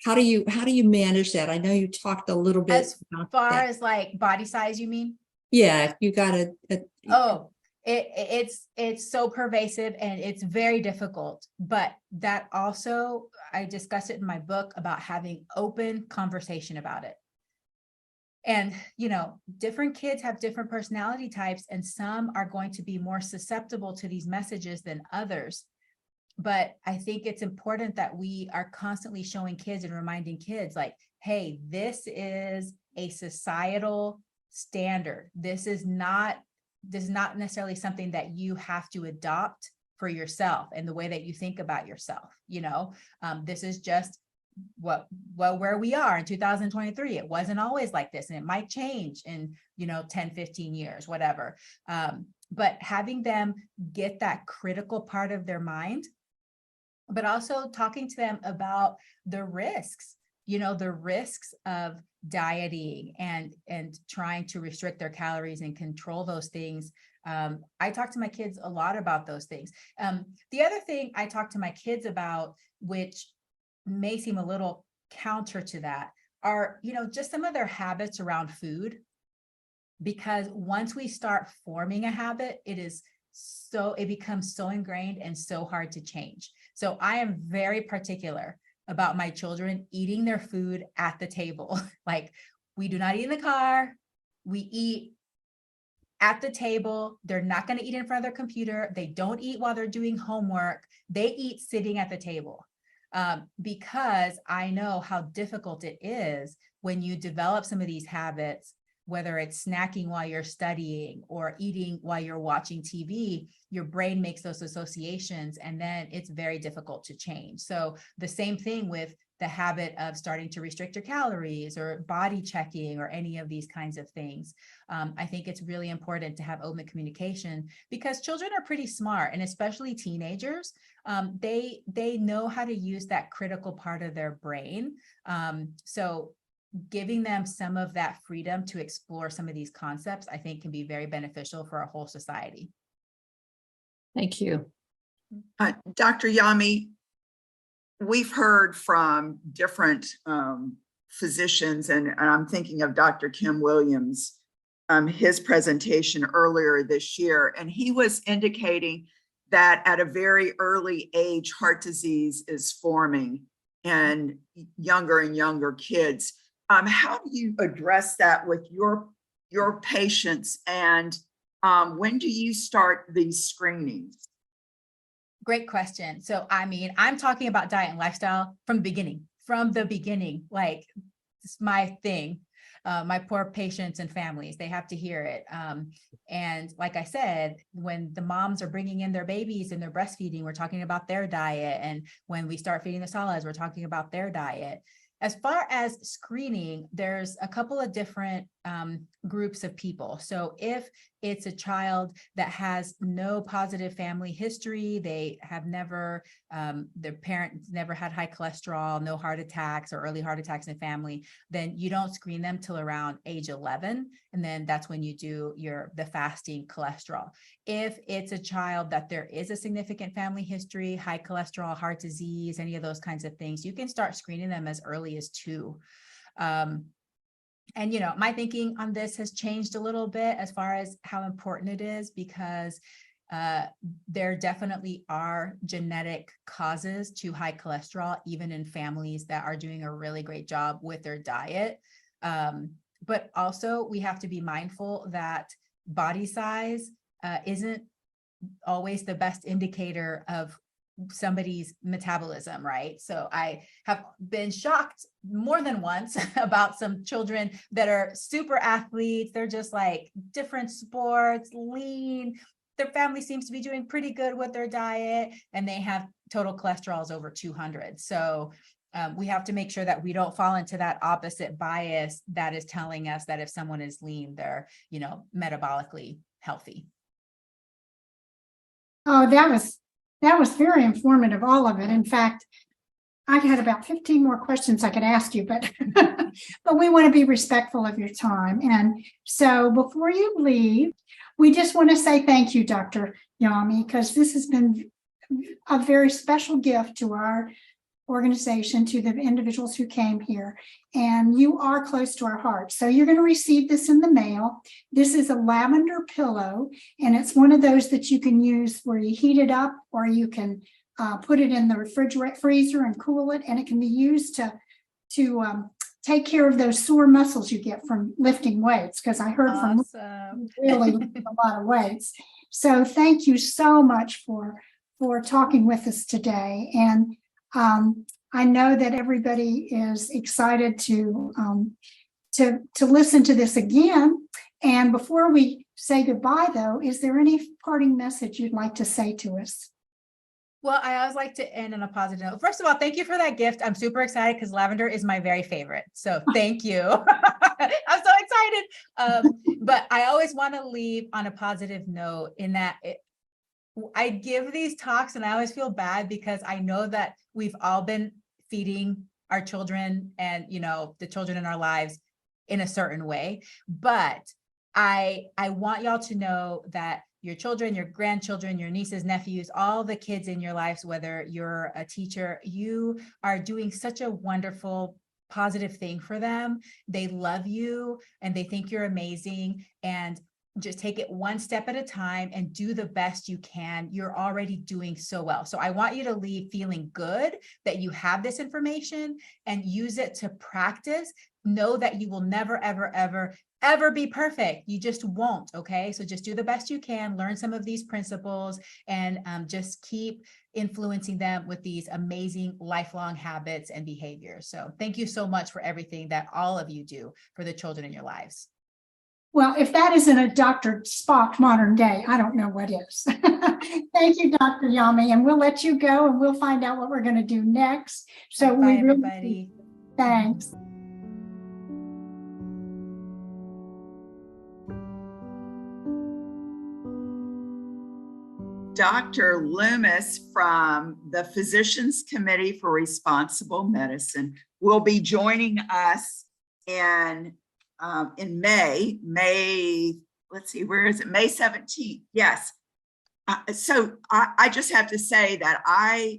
How do you manage that? I know you talked a little bit As far as like body size, you mean? Yeah, you got to. It's so pervasive and it's very difficult, but that also, I discuss it in my book about having open conversation about it. And, different kids have different personality types, and some are going to be more susceptible to these messages than others. But I think it's important that we are constantly showing kids and reminding kids like, hey, this is a societal standard. This is not necessarily something that you have to adopt for yourself and the way that you think about yourself. This is just where we are in 2023. It wasn't always like this, and it might change in 10, 15 years, whatever. But having them get that critical part of their mind, but also talking to them about the risks, the risks of dieting and trying to restrict their calories and control those things. I talk to my kids a lot about those things. The other thing I talk to my kids about, which may seem a little counter to that, are, just some of their habits around food. Because once we start forming a habit, it becomes so ingrained and so hard to change. So I am very particular about my children eating their food at the table. Like, We do not eat in the car. We eat at the table. They're not going to eat in front of their computer. They don't eat while they're doing homework. They eat sitting at the table. Because I know how difficult it is when you develop some of these habits, whether it's snacking while you're studying or eating while you're watching TV, your brain makes those associations, and then it's very difficult to change. So the same thing with the habit of starting to restrict your calories or body checking or any of these kinds of things. I think it's really important to have open communication, because children are pretty smart, and especially teenagers, they know how to use that critical part of their brain. So giving them some of that freedom to explore some of these concepts, I think, can be very beneficial for our whole society. Thank you. Dr. Yami, we've heard from different physicians, and I'm thinking of Dr. Kim Williams, his presentation earlier this year, and he was indicating that at a very early age, heart disease is forming in younger and younger kids. How do you address that with your patients, and when do you start these screenings? Great question. So, I mean, I'm talking about diet and lifestyle from the beginning, like it's my thing. My poor patients and families, they have to hear it. And like I said, when the moms are bringing in their babies and they're breastfeeding, we're talking about their diet. And when we start feeding the solids, we're talking about their diet. As far as screening, there's a couple of different groups of people. So if it's a child that has no positive family history, they have never, their parents never had high cholesterol, no heart attacks or early heart attacks in the family, then you don't screen them till around age 11. And then that's when you do the fasting cholesterol. If it's a child that there is a significant family history, high cholesterol, heart disease, any of those kinds of things, you can start screening them as early as 2. And, you know, my thinking on this has changed a little bit as far as how important it is, because there definitely are genetic causes to high cholesterol, even in families that are doing a really great job with their diet. But also we have to be mindful that body size isn't always the best indicator of somebody's metabolism, right? So I have been shocked more than once about some children that are super athletes. They're just like different sports, lean. Their family seems to be doing pretty good with their diet, and they have total cholesterols over 200. So we have to make sure that we don't fall into that opposite bias that is telling us that if someone is lean, they're, you know, metabolically healthy. Oh, that was very informative, all of it. In fact, I had about 15 more questions I could ask you, but but we want to be respectful of your time. And so before you leave, we just want to say thank you, Dr. Yami, because this has been a very special gift to our organization, to the individuals who came here, and you are close to our hearts. So you're going to receive this in the mail. This is a lavender pillow, and it's one of those that you can use where you heat it up, or you can put it in the refrigerator freezer and cool it, and it can be used to take care of those sore muscles you get from lifting weights, because I heard from really a lot of weights. So thank you so much for talking with us today. And I know that everybody is excited to listen to this again. And before we say goodbye, though, is there any parting message you'd like to say to us? Well, I always like to end on a positive note. First of all, thank you for that gift. I'm super excited because lavender is my very favorite. So thank you. I'm so excited. But I always want to leave on a positive note, in that I give these talks and I always feel bad because I know that we've all been feeding our children and, you know, the children in our lives in a certain way. But I want y'all to know that your children, your grandchildren, your nieces, nephews, all the kids in your lives, whether you're a teacher, you are doing such a wonderful, positive thing for them. They love you and they think you're amazing. And just take it one step at a time and do the best you can. You're already doing so well. So I want you to leave feeling good that you have this information and use it to practice. Know that you will never, ever, ever, ever be perfect. You just won't. Okay. So just do the best you can, learn some of these principles, and just keep influencing them with these amazing lifelong habits and behaviors. So thank you so much for everything that all of you do for the children in your lives. Well, if that isn't a Dr. Spock modern day, I don't know what is. Thank you, Dr. Yami, and we'll let you go and we'll find out what we're going to do next. So Bye, we really, everybody. thanks. Dr. Loomis from the Physicians Committee for Responsible Medicine will be joining us in May, let's see, where is it? May 17th. Yes. So I just have to say that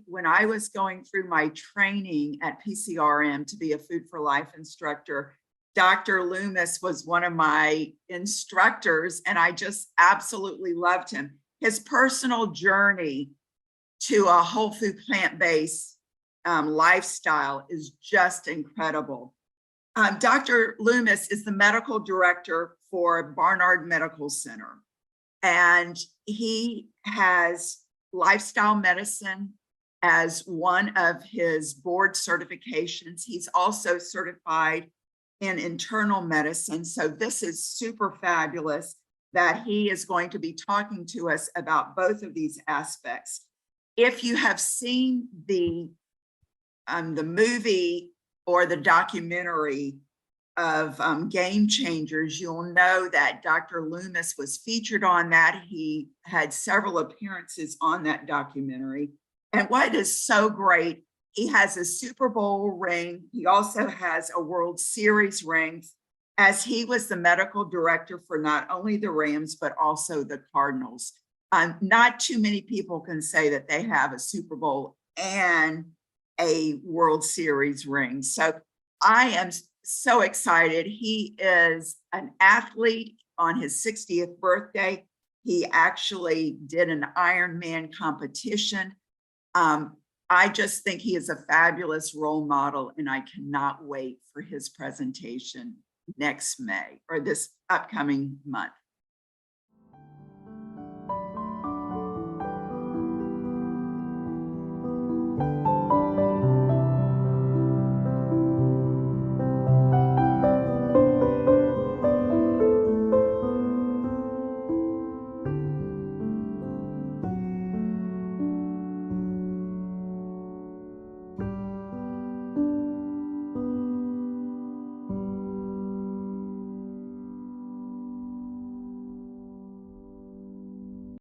when I was going through my training at PCRM to be a Food for Life instructor, Dr. Loomis was one of my instructors, and I just absolutely loved him. His personal journey to a whole food plant-based lifestyle is just incredible. Dr. Loomis is the medical director for Barnard Medical Center, and he has lifestyle medicine as one of his board certifications. He's also certified in internal medicine. So this is super fabulous that he is going to be talking to us about both of these aspects. If you have seen the movie or the documentary of Game Changers, you'll know that Dr. Loomis was featured on that. He had several appearances on that documentary. And what is so great, he has a Super Bowl ring. He also has a World Series ring, as he was the medical director for not only the Rams, but also the Cardinals. Not too many people can say that they have a Super Bowl and a World Series ring. So I am so excited. He is an athlete. On his 60th birthday, he actually did an Ironman competition. I just think he is a fabulous role model, and I cannot wait for his presentation next May, or this upcoming month.